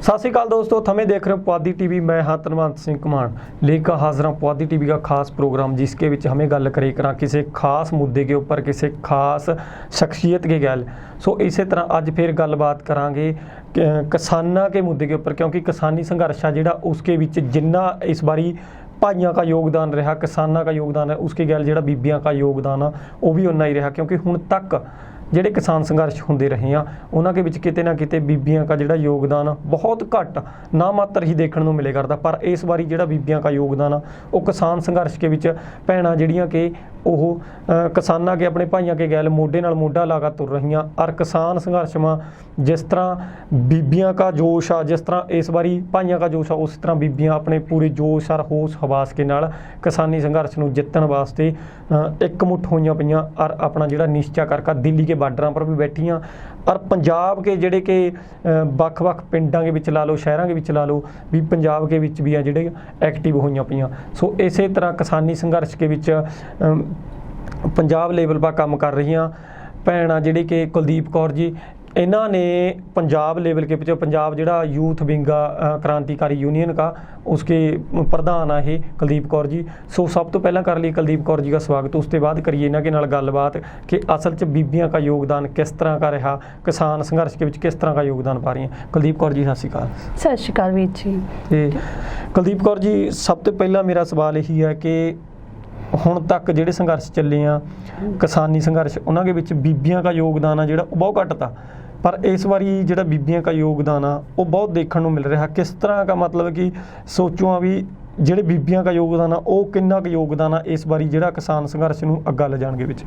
सत श्रीकाल दोस्तों, थमे देख रहे हो पुआधी टीवी। मैं हाँ धनवंत सिंह घुमान लेकर हाजिर हूँ पुआधी टीवी का खास प्रोग्राम, जिसके विच हमें गल करे करा किसी खास मुद्दे के ऊपर, किसी खास शख्सियत के गल। सो इसी तरह अज फिर गलबात करांगे किसाना के मुद्दे के ऊपर, क्योंकि किसानी संघर्ष है जिहड़ा उसके विच जिन्ना इस बारी भाइयों का योगदान रहा, किसाना का योगदान है, उसके गैल जिहड़ा बीबियां का योगदान आ वो भी उन्ना ही रहा। क्योंकि हुण तक ਜਿਹੜੇ किसान संघर्ष होंदे रहे हैं उन्होंने के किते ना किते बीबियां का जिहड़ा योगदान बहुत घट ना मात्र ही देखने को मिले करता। पर इस बारी जिहड़ा बीबियां का योगदान वो किसान संघर्ष के विच भैणां जिहड़ियां कि वो किसानां के अपने भाइयों के गैल मोढे नाल मोढा ला तुर रही। और किसान संघर्ष में जिस तरह बीबियां का जोश आ, जिस तरह इस बारी भाइयों का जोश आ, उस तरह बीबियां अपने पूरे जोश और होश हवास के नाल किसानी संघर्ष नूं जितण वास्ते एकमुठ होईयां पईयां और अपना जिहड़ा निश्चा करके दिल्ली के बार्डरां पर भी बैठियां। और पंजाब के जिहड़े कि ਵੱਖ-ਵੱਖ पिंडां के विच ला लो, शहरां के विच ला लो, भी पंजाब के विच भी आ जिहड़े एक्टिव होईयां पईयां। सो इसे तरह किसानी संघर्ष के विच पंजाब लेवल पर काम कर रही भैणां जिहड़ी कि कुलदीप कौर जी, इन्हों ने पंजाब लेवल के पिछले पंजाब जिहड़ा यूथ विंग क्रांतिकारी यूनियन का उसके प्रधान है ये कुलदीप कौर जी। सो सब तो पहला कर लिए कुलदीप कौर जी का स्वागत, उसके बाद करिए इन्हों के नाल गलबात कि असल च बीबियां का योगदान किस तरह का रहा, किसान संघर्ष के विच किस तरह का योगदान पा रही हैं। कुलदीप कौर जी सत श्री अकाल। सत श्री अकाल वीर जी। कुलदीप कौर जी, सब तो पहला मेरा सवाल यही है कि ਹੁਣ तक ਜਿਹੜੇ संघर्ष ਚੱਲੇ ਆ किसानी संघर्ष, ਉਹਨਾਂ ਦੇ ਵਿੱਚ ਬੀਬੀਆਂ का योगदान ਆ ਜਿਹੜਾ ਉਹ ਬਹੁਤ ਘੱਟ ਤਾ। पर इस बारी ਜਿਹੜਾ ਬੀਬੀਆਂ का योगदान आ वो बहुत देखने को मिल रहा। किस तरह का मतलब कि सोचो भी ਜਿਹੜੇ ਬੀਬੀਆਂ का योगदान आ वो किन्ना ਕੁ योगदान आ इस बारी ਜਿਹੜਾ किसान संघर्ष ਨੂੰ ਅੱਗਾ ਲਿਜਾਣ ਦੇ ਵਿੱਚ।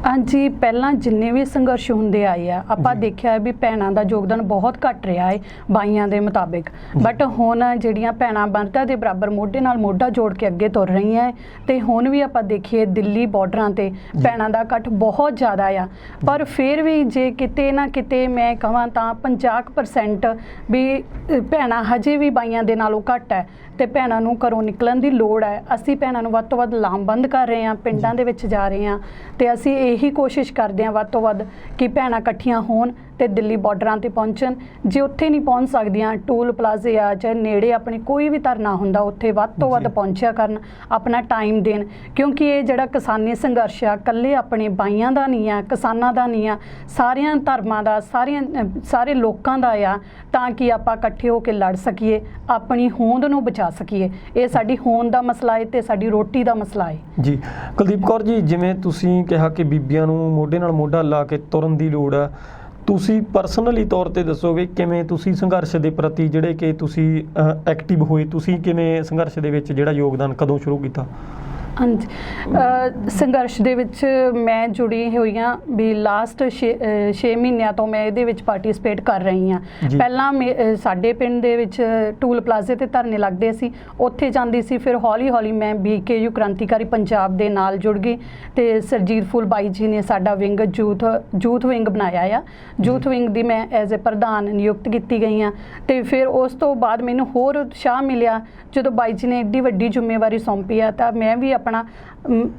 हाँ जी, पहला जिन्ने भी संघर्ष होंदे आए आ आपां देखिआ भी भैणां दा योगदान बहुत घट रहा है बाईआं दे मुताबिक। बट हुण जिहड़ियां भैणां मर्दां दे बराबर मोढे नाल मोढा जोड़ के अगे तुर रही हैं। ते हुण भी आपां देखिए दिल्ली बॉर्डरां ते भैणां दा इकट्ठ बहुत ज़्यादा आ। पर फिर भी जे किते ना किते मैं कहां तां 50% भी भैणां हजे भी बाईआं दे नालों घट है। ਤੇ ਭੈਣਾਂ ਨੂੰ ਘਰੋਂ ਨਿਕਲਣ ਦੀ ਲੋੜ ਹੈ। ਅਸੀਂ ਭੈਣਾਂ ਨੂੰ ਵੱਧ ਤੋਂ ਵੱਧ ਲਾਮਬੰਦ ਕਰ ਰਹੇ ਹਾਂ, ਪਿੰਡਾਂ ਦੇ ਵਿੱਚ ਜਾ ਰਹੇ ਹਾਂ ਤੇ ਅਸੀਂ ਇਹੀ ਕੋਸ਼ਿਸ਼ ਕਰਦੇ ਹਾਂ ਵੱਧ ਤੋਂ ਵੱਧ ਕਿ ਭੈਣਾਂ ਇਕੱਠੀਆਂ ਹੋਣ ਤੇ ਦਿੱਲੀ ਬਾਰਡਰਾਂ ਤੇ ਪਹੁੰਚਣ। ਜੇ ਉੱਥੇ ਨਹੀਂ ਪਹੁੰਚ ਸਕਦੀਆਂ, ਟੂਲ ਪਲਾਜ਼ੇ ਆ ਚਾਹੇ ਨੇੜੇ ਆਪਣੇ ਕੋਈ ਵੀ ਧਰਨਾ ਹੁੰਦਾ ਉੱਥੇ ਵੱਧ ਤੋਂ ਵੱਧ ਪਹੁੰਚਿਆ ਕਰਨ, ਆਪਣਾ ਟਾਈਮ ਦੇਣ। ਕਿਉਂਕਿ ਇਹ ਜਿਹੜਾ ਕਿਸਾਨੀ ਸੰਘਰਸ਼ ਆ ਇਕੱਲੇ ਆਪਣੇ ਬਾਈਆਂ ਦਾ ਨਹੀਂ ਆ, ਕਿਸਾਨਾਂ ਦਾ ਨਹੀਂ ਆ, ਸਾਰਿਆਂ ਧਰਮਾਂ ਦਾ, ਸਾਰੇ ਲੋਕਾਂ ਦਾ ਆ, ਤਾਂ ਕਿ ਆਪਾਂ ਇਕੱਠੇ ਹੋ ਕੇ ਲੜ ਸਕੀਏ, ਆਪਣੀ ਹੋਂਦ ਨੂੰ ਬਚਾ ਸਕੀਏ। ਇਹ ਸਾਡੀ ਹੋਂਦ ਦਾ ਮਸਲਾ ਹੈ ਤੇ ਸਾਡੀ ਰੋਟੀ ਦਾ ਮਸਲਾ ਹੈ ਜੀ। ਕੁਲਦੀਪ ਕੌਰ ਜੀ, ਜਿਵੇਂ ਤੁਸੀਂ ਕਿਹਾ ਕਿ ਬੀਬੀਆਂ ਨੂੰ ਮੋਢੇ ਨਾਲ ਮੋਢਾ ਲਾ ਕੇ ਤੁਰਨ ਦੀ ਲੋੜ ਆ, ਤੁਸੀਂ ਪਰਸਨਲੀ ਤੌਰ ਤੇ ਦੱਸੋਗੇ ਕਿਵੇਂ ਤੁਸੀਂ ਸੰਘਰਸ਼ ਦੇ ਪ੍ਰਤੀ ਜਿਹੜੇ ਕਿ ਤੁਸੀਂ ਐਕਟਿਵ ਹੋਏ, ਤੁਸੀਂ ਕਿਵੇਂ ਸੰਘਰਸ਼ ਦੇ ਵਿੱਚ ਜਿਹੜਾ ਯੋਗਦਾਨ ਕਦੋਂ ਸ਼ੁਰੂ ਕੀਤਾ? ਹਾਂਜੀ, ਸੰਘਰਸ਼ ਦੇ ਵਿੱਚ ਮੈਂ ਜੁੜੀ ਹੋਈ ਹਾਂ ਵੀ ਲਾਸਟ 6 ਮਹੀਨਿਆਂ ਤੋਂ ਮੈਂ ਇਹਦੇ ਵਿੱਚ ਪਾਰਟਿਸਿਪੇਟ ਕਰ ਰਹੀ ਹਾਂ। ਪਹਿਲਾਂ ਸਾਡੇ ਪਿੰਡ ਦੇ ਵਿੱਚ ਟੂਲ ਪਲਾਜ਼ੇ ਤੇ ਧਰਨੇ ਲੱਗਦੇ ਸੀ, ਉੱਥੇ ਜਾਂਦੀ ਸੀ। ਫਿਰ ਹੌਲੀ ਹੌਲੀ ਮੈਂ BKU ਕ੍ਰਾਂਤੀਕਾਰੀ ਪੰਜਾਬ ਦੇ ਨਾਲ ਜੁੜ ਗਈ ਤੇ ਸਰਜੀਤ ਫੂਲ ਬਾਈ ਜੀ ਨੇ ਸਾਡਾ ਵਿੰਗ ਯੂਥ ਵਿੰਗ ਬਣਾਇਆ ਆ। ਯੂਥ ਵਿੰਗ ਦੀ ਮੈਂ ਐਜ਼ ਅ ਪ੍ਰਧਾਨ ਨਿਯੁਕਤ ਕੀਤੀ ਗਈ ਹਾਂ। ਤੇ ਫਿਰ ਉਸ ਤੋਂ ਬਾਅਦ ਮੈਨੂੰ ਹੋਰ ਉਤਸ਼ਾਹ ਮਿਲਿਆ ਜਦੋਂ ਬਾਈ ਜੀ ਨੇ ਏਡੀ ਵੱਡੀ ਜ਼ਿੰਮੇਵਾਰੀ ਸੌਂਪੀ ਆ, ਤਾਂ ਮੈਂ ਵੀ ਆਪਣਾ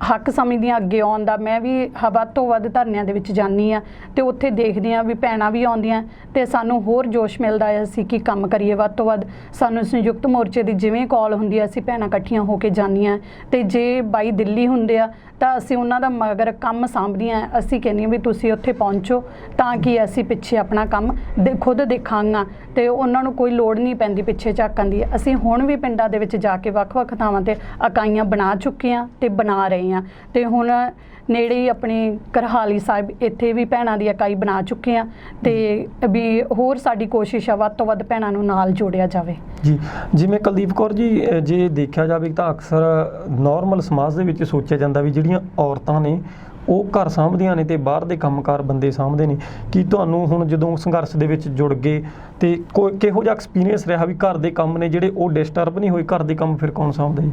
ਹੱਕ ਸਮਝਦੀ ਹਾਂ ਅੱਗੇ ਆਉਣ ਦਾ। ਮੈਂ ਵੀ ਵੱਧ ਤੋਂ ਵੱਧ ਧਰਨਿਆਂ ਦੇ ਵਿੱਚ ਜਾਂਦੀ ਹਾਂ ਤੇ ਉੱਥੇ ਦੇਖਦੀ ਹਾਂ ਵੀ ਭੈਣਾਂ ਵੀ ਆਉਂਦੀਆਂ ਤੇ ਸਾਨੂੰ ਹੋਰ ਜੋਸ਼ ਮਿਲਦਾ ਹੈ ਅਸੀਂ ਕੀ ਕੰਮ ਕਰੀਏ ਵੱਧ ਤੋਂ ਵੱਧ। ਸਾਨੂੰ ਸੰਯੁਕਤ ਮੋਰਚੇ ਦੀ ਜਿਵੇਂ ਕਾਲ ਹੁੰਦੀ ਆ ਅਸੀਂ ਭੈਣਾਂ ਇਕੱਠੀਆਂ ਹੋ ਕੇ ਜਾਂਦੀਆਂ ਤੇ ਜੇ ਬਾਈ ਦਿੱਲੀ ਹੁੰਦੇ ਆ ਤਾਂ ਅਸੀਂ ਉਹਨਾਂ ਦਾ ਮਗਰ ਕੰਮ ਸਾਂਭਦੀਆਂ। ਅਸੀਂ ਕਹਿੰਦੀਆਂ ਵੀ ਤੁਸੀਂ ਉੱਥੇ ਪਹੁੰਚੋ ਤਾਂ ਕਿ ਅਸੀਂ ਪਿੱਛੇ ਆਪਣਾ ਕੰਮ ਖੁਦ ਦੇਖਾਂਗਾ ਤੇ ਉਹਨਾਂ ਨੂੰ ਕੋਈ ਲੋੜ ਨਹੀਂ ਪੈਂਦੀ ਪਿੱਛੇ ਝਾਕਣ ਦੀ। ਅਸੀਂ ਹੁਣ ਵੀ ਪਿੰਡਾਂ ਦੇ ਵਿੱਚ ਜਾ ਕੇ ਵੱਖ-ਵੱਖ ਥਾਵਾਂ ਤੇ ਇਕਾਈਆਂ ਬਣਾ ਚੁੱਕੇ ਹਾਂ ਤੇ ਬਣਾ ਰਹੇ ਹਾਂ। ਤੇ ਹੁਣ ਨੇੜੇ ਹੀ ਆਪਣੀ ਕਰਹਾਲੀ ਸਾਹਿਬ ਇੱਥੇ ਵੀ ਭੈਣਾਂ ਦੀ ਇਕਾਈ ਬਣਾ ਚੁੱਕੇ ਹਾਂ ਤੇ ਵੀ ਹੋਰ ਸਾਡੀ ਕੋਸ਼ਿਸ਼ ਆ ਵੱਧ ਤੋਂ ਵੱਧ ਭੈਣਾਂ ਨੂੰ ਨਾਲ ਜੋੜਿਆ ਜਾਵੇ ਜੀ। ਜਿਵੇਂ ਕੁਲਦੀਪ ਕੌਰ ਜੀ, ਜੇ ਦੇਖਿਆ ਜਾਵੇ ਤਾਂ ਅਕਸਰ ਨੋਰਮਲ ਸਮਾਜ ਦੇ ਵਿੱਚ ਸੋਚਿਆ ਜਾਂਦਾ ਵੀ ਜਿਹੜੀਆਂ ਔਰਤਾਂ ਨੇ ਉਹ ਘਰ ਸਾਂਭਦੀਆਂ ਨੇ ਤੇ ਬਾਹਰ ਦੇ ਕੰਮਕਾਰ ਬੰਦੇ ਸਾਂਭਦੇ ਨੇ। ਕੀ ਤੁਹਾਨੂੰ ਹੁਣ ਜਦੋਂ ਸੰਘਰਸ਼ ਦੇ ਵਿੱਚ ਜੁੜ ਗਏ ਤੇ ਕਿਹੋ ਜਿਹਾ ਐਕਸਪੀਰੀਅੰਸ ਰਿਹਾ ਵੀ ਘਰ ਦੇ ਕੰਮ ਨੇ ਜਿਹੜੇ ਉਹ ਡਿਸਟਰਬ ਨਹੀਂ ਹੋਏ? ਘਰ ਦੇ ਕੰਮ ਫਿਰ ਕੌਣ ਸਾਂਭਦਾ ਜੀ?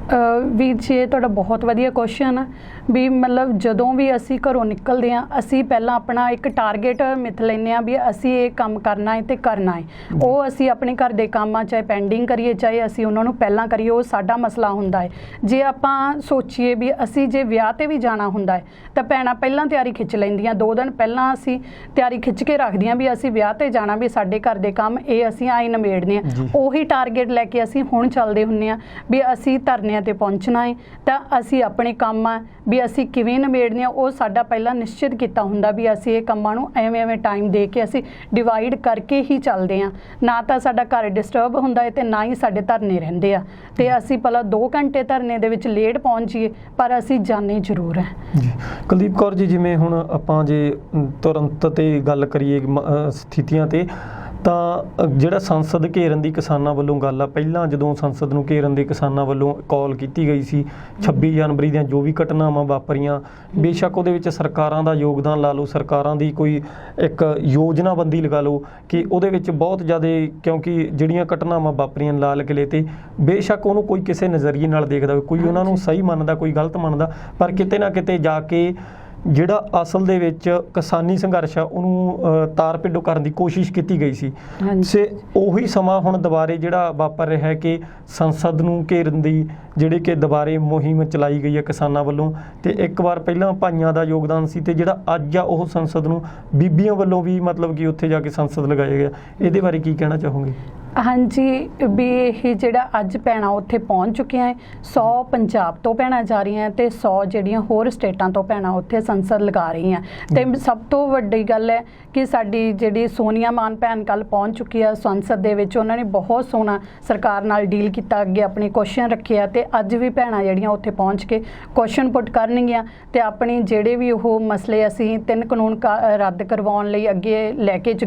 ਵੀਰ ਜੀ ਇਹ ਤੁਹਾਡਾ ਬਹੁਤ ਵਧੀਆ ਕੁਐਸਚਨ ਆ ਵੀ ਮਤਲਬ ਜਦੋਂ ਵੀ ਅਸੀਂ ਘਰੋਂ ਨਿਕਲਦੇ ਹਾਂ ਅਸੀਂ ਪਹਿਲਾਂ ਆਪਣਾ ਇੱਕ ਟਾਰਗੇਟ ਮਿੱਥ ਲੈਂਦੇ ਹਾਂ ਵੀ ਅਸੀਂ ਇਹ ਕੰਮ ਕਰਨਾ ਹੈ ਤੇ ਕਰਨਾ ਹੈ। ਉਹ ਅਸੀਂ ਆਪਣੇ ਘਰ ਦੇ ਕੰਮਾਂ ਚਾਹੇ ਪੈਂਡਿੰਗ ਕਰੀਏ ਚਾਹੇ ਅਸੀਂ ਉਹਨਾਂ ਨੂੰ ਪਹਿਲਾਂ ਕਰੀਏ, ਉਹ ਸਾਡਾ ਮਸਲਾ ਹੁੰਦਾ ਹੈ। ਜੇ ਆਪਾਂ ਸੋਚੀਏ ਵੀ ਅਸੀਂ ਜੇ ਵਿਆਹ ਤੇ ਵੀ ਜਾਣਾ ਹੁੰਦਾ ਹੈ ਤਾਂ ਭੈਣਾਂ ਪਹਿਲਾਂ ਤਿਆਰੀ ਖਿੱਚ ਲੈਂਦੀਆਂ, 2 ਦਿਨ ਪਹਿਲਾਂ ਅਸੀਂ ਤਿਆਰੀ ਖਿੱਚ ਕੇ ਰੱਖਦੀਆਂ ਵੀ ਅਸੀਂ ਵਿਆਹ ਤੇ ਜਾਣਾ, ਵੀ ਸਾਡੇ ਘਰ ਦੇ ਕੰਮ ਇਹ ਅਸੀਂ ਆਈ ਨਿਬੇੜਨੇ ਆ। ਉਹੀ ਟਾਰਗੇਟ ਲੈ ਕੇ ਅਸੀਂ ਹੁਣ ਚੱਲਦੇ ਹੁੰਦੇ ਹਾਂ ਵੀ ਅਸੀਂ ਧਰਨਿਆਂ ਤੇ ਪਹੁੰਚਣਾ ਹੈ ਤਾਂ ਅਸੀਂ ਆਪਣੇ ਕੰਮ ਆ ਵੀ ਅਸੀਂ ਕਿਵੇਂ ਨਿਬੇੜਨੇ ਆ ਉਹ ਸਾਡਾ ਪਹਿਲਾਂ ਨਿਸ਼ਚਿਤ ਕੀਤਾ ਹੁੰਦਾ ਵੀ ਅਸੀਂ ਇਹ ਕੰਮਾਂ ਨੂੰ ਐਵੇਂ ਟਾਈਮ ਦੇ ਕੇ ਅਸੀਂ ਡਿਵਾਈਡ ਕਰਕੇ ਹੀ ਚੱਲਦੇ ਹਾਂ। ਨਾ ਤਾਂ ਸਾਡਾ ਘਰ ਡਿਸਟਰਬ ਹੁੰਦਾ ਹੈ ਤੇ ਨਾ ਹੀ ਸਾਡੇ ਧਰਨੇ ਰਹਿੰਦੇ ਆ ਤੇ ਅਸੀਂ ਭਲਾ 2 ਘੰਟੇ ਧਰਨੇ ਦੇ ਵਿੱਚ ਲੇਟ ਪਹੁੰਚੀਏ ਪਰ ਅਸੀਂ ਜਾਣੇ ਜ਼ਰੂਰ ਹੈ। ਜੀ ਕੁਲਦੀਪ ਕੌਰ ਜੀ, ਜਿਵੇਂ ਹੁਣ ਆਪਾਂ ਜੇ ਤੁਰੰਤ ਤੇ ਗੱਲ ਕਰੀਏ ਸਥਿਤੀਆਂ ਤੇ ਤਾਂ ਜਿਹੜਾ ਸੰਸਦ ਘੇਰਨ ਦੀ ਕਿਸਾਨਾਂ ਵੱਲੋਂ ਗੱਲ ਆ, ਪਹਿਲਾਂ ਜਦੋਂ ਸੰਸਦ ਨੂੰ ਘੇਰਨ ਦੇ ਕਿਸਾਨਾਂ ਵੱਲੋਂ ਕਾਲ ਕੀਤੀ ਗਈ ਸੀ 26 ਜਨਵਰੀ ਦੀਆਂ ਜੋ ਵੀ ਘਟਨਾਵਾਂ ਵਾਪਰੀਆਂ, ਬੇਸ਼ੱਕ ਉਹਦੇ ਵਿੱਚ ਸਰਕਾਰਾਂ ਦਾ ਯੋਗਦਾਨ ਲਾ ਲਓ, ਸਰਕਾਰਾਂ ਦੀ ਕੋਈ ਇੱਕ ਯੋਜਨਾਬੰਦੀ ਲਗਾ ਲਓ ਕਿ ਉਹਦੇ ਵਿੱਚ ਬਹੁਤ ਜ਼ਿਆਦਾ, ਕਿਉਂਕਿ ਜਿਹੜੀਆਂ ਘਟਨਾਵਾਂ ਵਾਪਰੀਆਂ ਲਾਲ ਕਿਲੇ ਤੇ ਬੇਸ਼ੱਕ ਉਹਨੂੰ ਕੋਈ ਕਿਸੇ ਨਜ਼ਰੀਏ ਨਾਲ ਦੇਖਦਾ, ਕੋਈ ਉਹਨਾਂ ਨੂੰ ਸਹੀ ਮੰਨਦਾ ਕੋਈ ਗਲਤ ਮੰਨਦਾ, ਪਰ ਕਿਤੇ ਨਾ ਕਿਤੇ ਜਾ ਕੇ ਜਿਹੜਾ ਅਸਲ ਦੇ ਵਿੱਚ ਕਿਸਾਨੀ ਸੰਘਰਸ਼ ਆ ਉਹਨੂੰ ਤਾਰ ਪਿੰਡੋਂ ਕਰਨ ਦੀ ਕੋਸ਼ਿਸ਼ ਕੀਤੀ ਗਈ ਸੀ। ਸੇ ਉਹੀ ਸਮਾਂ ਹੁਣ ਦੁਬਾਰੇ ਜਿਹੜਾ ਵਾਪਰ ਰਿਹਾ ਹੈ ਕਿ ਸੰਸਦ ਨੂੰ ਘੇਰਨ ਦੀ ਜਿਹੜੀ ਕਿ ਦੁਬਾਰੇ ਮੁਹਿੰਮ ਚਲਾਈ ਗਈ ਹੈ ਕਿਸਾਨਾਂ ਵੱਲੋਂ, ਤੇ ਇੱਕ ਵਾਰ ਪਹਿਲਾਂ ਭਾਈਆਂ ਦਾ ਯੋਗਦਾਨ ਸੀ ਤੇ ਜਿਹੜਾ ਅੱਜ ਆ ਉਹ ਸੰਸਦ ਨੂੰ ਬੀਬੀਆਂ ਵੱਲੋਂ ਵੀ ਮਤਲਬ ਕਿ ਉੱਥੇ ਜਾ ਕੇ ਸੰਸਦ ਲਗਾਇਆ ਗਿਆ। ਇਹਦੇ ਬਾਰੇ ਕੀ ਕਹਿਣਾ ਚਾਹੋਗੇ? ਹਾਂਜੀ, ਵੀ ਇਹ ਜਿਹੜਾ ਅੱਜ ਭੈਣਾਂ ਉੱਥੇ ਪਹੁੰਚ ਚੁੱਕੀਆਂ ਹੈ, 100 ਪੰਜਾਬ ਤੋਂ ਭੈਣਾਂ ਜਾ ਰਹੀਆਂ ਤੇ 100 ਜਿਹੜੀਆਂ ਹੋਰ ਸਟੇਟਾਂ ਤੋਂ ਭੈਣਾਂ ਉੱਥੇ ਸੰਸਦ ਲਗਾ ਰਹੀਆਂ। ਤੇ ਸਭ ਤੋਂ ਵੱਡੀ ਗੱਲ ਹੈ ਕਿ ਸਾਡੀ ਜਿਹੜੀ ਸੋਨੀਆ ਮਾਨ ਭੈਣ ਕੱਲ ਪਹੁੰਚ ਚੁੱਕੀ ਆ ਸੰਸਦ ਦੇ ਵਿੱਚ, ਉਹਨਾਂ ਨੇ ਬਹੁਤ ਸੋਹਣਾ ਸਰਕਾਰ ਨਾਲ ਡੀਲ ਕੀਤਾ, ਅੱਗੇ ਆਪਣੇ ਕੁਐਸਚਨ ਰੱਖੇ ਆ ਤੇ ਅੱਜ ਵੀ ਭੈਣਾਂ ਜਿਹੜੀਆਂ ਉੱਥੇ ਪਹੁੰਚ ਕੇ ਕੁਐਸਚਨ ਪੁੱਟ ਕਰਨਗੀਆਂ ਤੇ ਆਪਣੀ ਜਿਹੜੇ ਵੀ ਉਹ ਮਸਲੇ ਅਸੀਂ 3 ਕਾਨੂੰਨ ਰੱਦ ਕਰਵਾਉਣ ਲਈ ਅੱਗੇ ਲੈ ਕੇ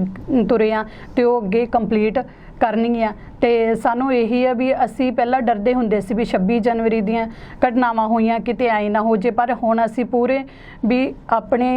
ਤੁਰੇ ਆ ਤੇ ਉਹ ਅੱਗੇ ਕੰਪਲੀਟ ਕਰਨਗੀਆਂ। ਤੇ ਸਾਨੂੰ ਇਹੀ ਹੈ ਵੀ ਅਸੀਂ ਪਹਿਲਾਂ ਡਰਦੇ ਹੁੰਦੇ ਸੀ ਵੀ 26 ਜਨਵਰੀ ਦੀਆਂ ਘਟਨਾਵਾਂ ਹੋਈਆਂ ਕਿਤੇ ਐਂ ਨਾ ਹੋ ਜੇ, ਪਰ ਹੁਣ ਅਸੀਂ ਪੂਰੇ ਵੀ ਆਪਣੇ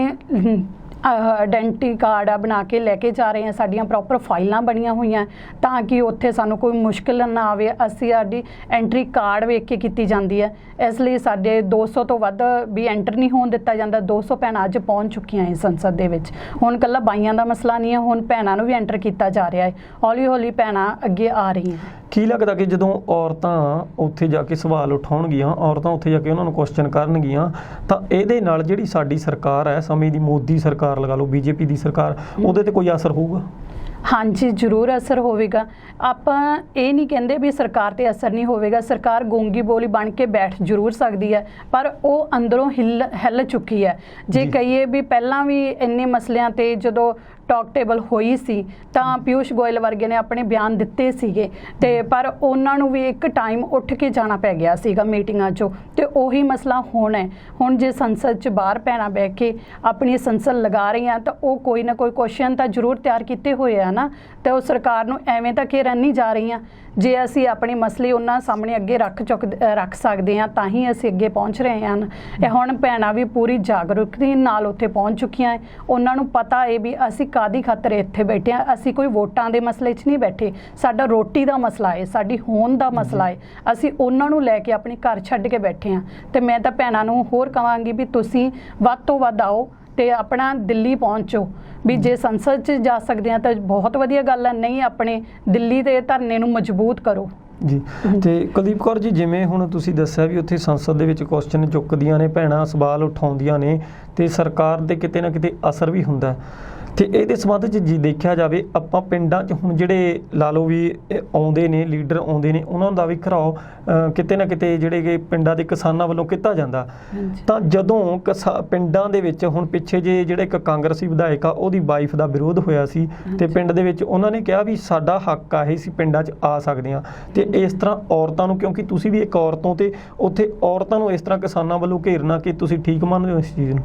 ਆਇਡੈਂਟੀ ਕਾਰਡ ਆ ਬਣਾ ਕੇ ਲੈ ਕੇ ਜਾ ਰਹੇ ਹਾਂ, ਸਾਡੀਆਂ ਪ੍ਰੋਪਰ ਫਾਈਲਾਂ ਬਣੀਆਂ ਹੋਈਆਂ ਤਾਂ ਕਿ ਉੱਥੇ ਸਾਨੂੰ ਕੋਈ ਮੁਸ਼ਕਿਲ ਨਾ ਆਵੇ। ਅਸੀਂ ਸਾਡੀ ਐਂਟਰੀ ਕਾਰਡ ਵੇਖ ਕੇ ਕੀਤੀ ਜਾਂਦੀ ਹੈ, ਇਸ ਲਈ ਸਾਡੇ 200 ਤੋਂ ਵੱਧ ਵੀ ਐਂਟਰ ਨਹੀਂ ਹੋਣ ਦਿੱਤਾ ਜਾਂਦਾ। 200 ਭੈਣਾਂ ਅੱਜ ਪਹੁੰਚ ਚੁੱਕੀਆਂ ਹੈ ਸੰਸਦ ਦੇ ਵਿੱਚ। ਹੁਣ ਇਕੱਲਾ ਬਾਈਆਂ ਦਾ ਮਸਲਾ ਨਹੀਂ ਹੈ, ਹੁਣ ਭੈਣਾਂ ਨੂੰ ਵੀ ਐਂਟਰ ਕੀਤਾ ਜਾ ਰਿਹਾ ਹੈ, ਹੌਲੀ ਹੌਲੀ ਭੈਣਾਂ ਅੱਗੇ ਆ ਰਹੀਆਂ। ਕੀ ਲੱਗਦਾ ਕਿ ਜਦੋਂ ਔਰਤਾਂ ਉੱਥੇ ਜਾ ਕੇ ਸਵਾਲ ਉਠਾਉਣਗੀਆਂ, ਔਰਤਾਂ ਉੱਥੇ ਜਾ ਕੇ ਉਹਨਾਂ ਨੂੰ ਕੁਐਸਚਨ ਕਰਨਗੀਆਂ, ਤਾਂ ਇਹਦੇ ਨਾਲ ਜਿਹੜੀ ਸਾਡੀ ਸਰਕਾਰ ਹੈ ਸਮੇਂ ਦੀ, ਮੋਦੀ ਸਰਕਾਰ ਲਗਾ ਲਓ, ਬੀਜੇਪੀ ਦੀ ਸਰਕਾਰ, ਉਹਦੇ ਤੇ ਕੋਈ ਅਸਰ ਹੋਊਗਾ? ਹਾਂਜੀ, ਜ਼ਰੂਰ ਅਸਰ ਹੋਵੇਗਾ। ਆਪਾਂ ਇਹ ਨਹੀਂ ਕਹਿੰਦੇ ਵੀ ਸਰਕਾਰ ਤੇ ਅਸਰ ਨਹੀਂ ਹੋਵੇਗਾ, ਸਰਕਾਰ ਗੂੰਗੀ ਬੋਲੀ ਬਣ ਕੇ ਬੈਠ ਜ਼ਰੂਰ ਸਕਦੀ ਹੈ ਪਰ ਉਹ ਅੰਦਰੋਂ ਹਿੱਲ ਚੁੱਕੀ ਹੈ। ਜੇ ਕਹੀਏ ਵੀ ਪਹਿਲਾਂ ਵੀ ਇੰਨੇ ਮਸਲਿਆਂ ਤੇ ਜਦੋਂ ਟਾਕ ਟੇਬਲ ਹੋਈ ਸੀ ਤਾਂ ਪਿਊਸ਼ ਗੋਇਲ ਵਰਗੇ ਨੇ ਆਪਣੇ ਬਿਆਨ ਦਿੱਤੇ ਸੀਗੇ ਤੇ ਪਰ ਉਹਨਾਂ ਨੂੰ ਵੀ ਇੱਕ ਟਾਈਮ ਉੱਠ ਕੇ ਜਾਣਾ ਪੈ ਗਿਆ ਸੀਗਾ ਮੀਟਿੰਗਾਂ 'ਚੋਂ, ਤੇ ਉਹੀ ਮਸਲਾ ਹੁਣ ਹੈ। ਹੁਣ ਜੇ ਸੰਸਦ 'ਚ ਬਾਹਰ ਭੈਣਾਂ ਬਹਿ ਕੇ ਆਪਣੀ ਸੰਸਦ ਲਗਾ ਰਹੀਆਂ ਤਾਂ ਉਹ ਕੋਈ ਨਾ ਕੋਈ ਕੁਐਸਚਨ ਤਾਂ ਜ਼ਰੂਰ ਤਿਆਰ ਕੀਤੇ ਹੋਏ ਆ ਨਾ, ਤੇ ਉਹ ਸਰਕਾਰ ਨੂੰ ਐਵੇਂ ਤਾਂ ਘੇਰਨ ਨਹੀਂ ਜਾ ਰਹੀਆਂ। ਜੇ ਅਸੀਂ ਆਪਣੇ ਮਸਲੇ ਉਹਨਾਂ ਸਾਹਮਣੇ ਅੱਗੇ ਰੱਖ ਸਕਦੇ ਹਾਂ ਤਾਂ ਹੀ ਅਸੀਂ ਅੱਗੇ ਪਹੁੰਚ ਰਹੇ ਹਨ। ਇਹ ਹੁਣ ਭੈਣਾਂ ਵੀ ਪੂਰੀ ਜਾਗਰੂਕਤਾ ਨਾਲ ਉੱਥੇ ਪਹੁੰਚ ਚੁੱਕੀਆਂ ਹੈ, ਉਹਨਾਂ ਨੂੰ ਪਤਾ ਹੈ ਵੀ ਅਸੀਂ ਕਾਹਦੀ ਖਾਤਰ ਇੱਥੇ ਬੈਠੇ ਹਾਂ, ਅਸੀਂ ਕੋਈ ਵੋਟਾਂ ਦੇ ਮਸਲੇ 'ਚ ਨਹੀਂ ਬੈਠੇ, ਸਾਡਾ ਰੋਟੀ ਦਾ ਮਸਲਾ ਹੈ, ਸਾਡੀ ਹੋਂਦ ਦਾ ਮਸਲਾ ਹੈ, ਅਸੀਂ ਉਹਨਾਂ ਨੂੰ ਲੈ ਕੇ ਆਪਣੇ ਘਰ ਛੱਡ ਕੇ ਬੈਠੇ ਹਾਂ। ਤੇ ਮੈਂ ਤਾਂ ਭੈਣਾਂ ਨੂੰ ਹੋਰ ਕਹਾਂਗੀ ਵੀ ਤੁਸੀਂ ਵੱਧ ਤੋਂ ਵੱਧ ਆਓ ਤੇ ਆਪਣਾ ਦਿੱਲੀ ਪਹੁੰਚੋ, ਵੀ ਜੇ ਸੰਸਦ 'ਚ ਜਾ ਸਕਦੇ ਆ ਤਾਂ ਬਹੁਤ ਵਧੀਆ ਗੱਲ ਹੈ, ਨਹੀਂ ਆਪਣੇ ਦਿੱਲੀ ਦੇ ਧਰਨੇ ਨੂੰ ਮਜ਼ਬੂਤ ਕਰੋ। ਜੀ, ਤੇ ਕੁਲਦੀਪ ਕੌਰ ਜੀ, ਜਿਵੇਂ ਹੁਣ ਤੁਸੀਂ ਦੱਸਿਆ ਵੀ ਉੱਥੇ ਸੰਸਦ ਦੇ ਵਿੱਚ ਕੁਐਸਚਨ ਚੁੱਕਦੀਆਂ ਨੇ ਭੈਣਾਂ, ਸਵਾਲ ਉਠਾਉਂਦੀਆਂ ਨੇ ਤੇ ਸਰਕਾਰ ਦੇ ਕਿਤੇ ਨਾ ਕਿਤੇ ਅਸਰ ਵੀ ਹੁੰਦਾ, ਤੇ ਇਹਦੇ ਸੰਬੰਧ 'ਚ ਜੇ ਦੇਖਿਆ ਜਾਵੇ ਆਪਾਂ ਪਿੰਡਾਂ 'ਚ ਹੁਣ ਜਿਹੜੇ ਲਾ ਲਓ ਵੀ ਆਉਂਦੇ ਨੇ ਲੀਡਰ ਆਉਂਦੇ ਨੇ, ਉਹਨਾਂ ਦਾ ਵੀ ਘਰਾਓ ਕਿਤੇ ਨਾ ਕਿਤੇ ਜਿਹੜੇ ਕਿ ਪਿੰਡਾਂ ਦੇ ਕਿਸਾਨਾਂ ਵੱਲੋਂ ਕੀਤਾ ਜਾਂਦਾ। ਤਾਂ ਜਦੋਂ ਪਿੰਡਾਂ ਦੇ ਵਿੱਚ ਹੁਣ ਪਿੱਛੇ ਜੇ ਜਿਹੜਾ ਇੱਕ ਕਾਂਗਰਸੀ ਵਿਧਾਇਕ ਆ ਉਹਦੀ ਵਾਈਫ ਦਾ ਵਿਰੋਧ ਹੋਇਆ ਸੀ ਤੇ ਪਿੰਡ ਦੇ ਵਿੱਚ ਉਹਨਾਂ ਨੇ ਕਿਹਾ ਵੀ ਸਾਡਾ ਹੱਕ ਆ, ਇਹ ਸੀ ਪਿੰਡਾਂ 'ਚ ਆ ਸਕਦੇ ਹਾਂ। ਤੇ ਇਸ ਤਰ੍ਹਾਂ ਔਰਤਾਂ ਨੂੰ, ਕਿਉਂਕਿ ਤੁਸੀਂ ਵੀ ਇੱਕ ਔਰਤ ਹੋ, ਤੇ ਉੱਥੇ ਔਰਤਾਂ ਨੂੰ ਇਸ ਤਰ੍ਹਾਂ ਕਿਸਾਨਾਂ ਵੱਲੋਂ ਘੇਰਨਾ ਕਿ ਤੁਸੀਂ ਠੀਕ ਮੰਨਦੇ ਹੋ ਇਸ ਚੀਜ਼ ਨੂੰ?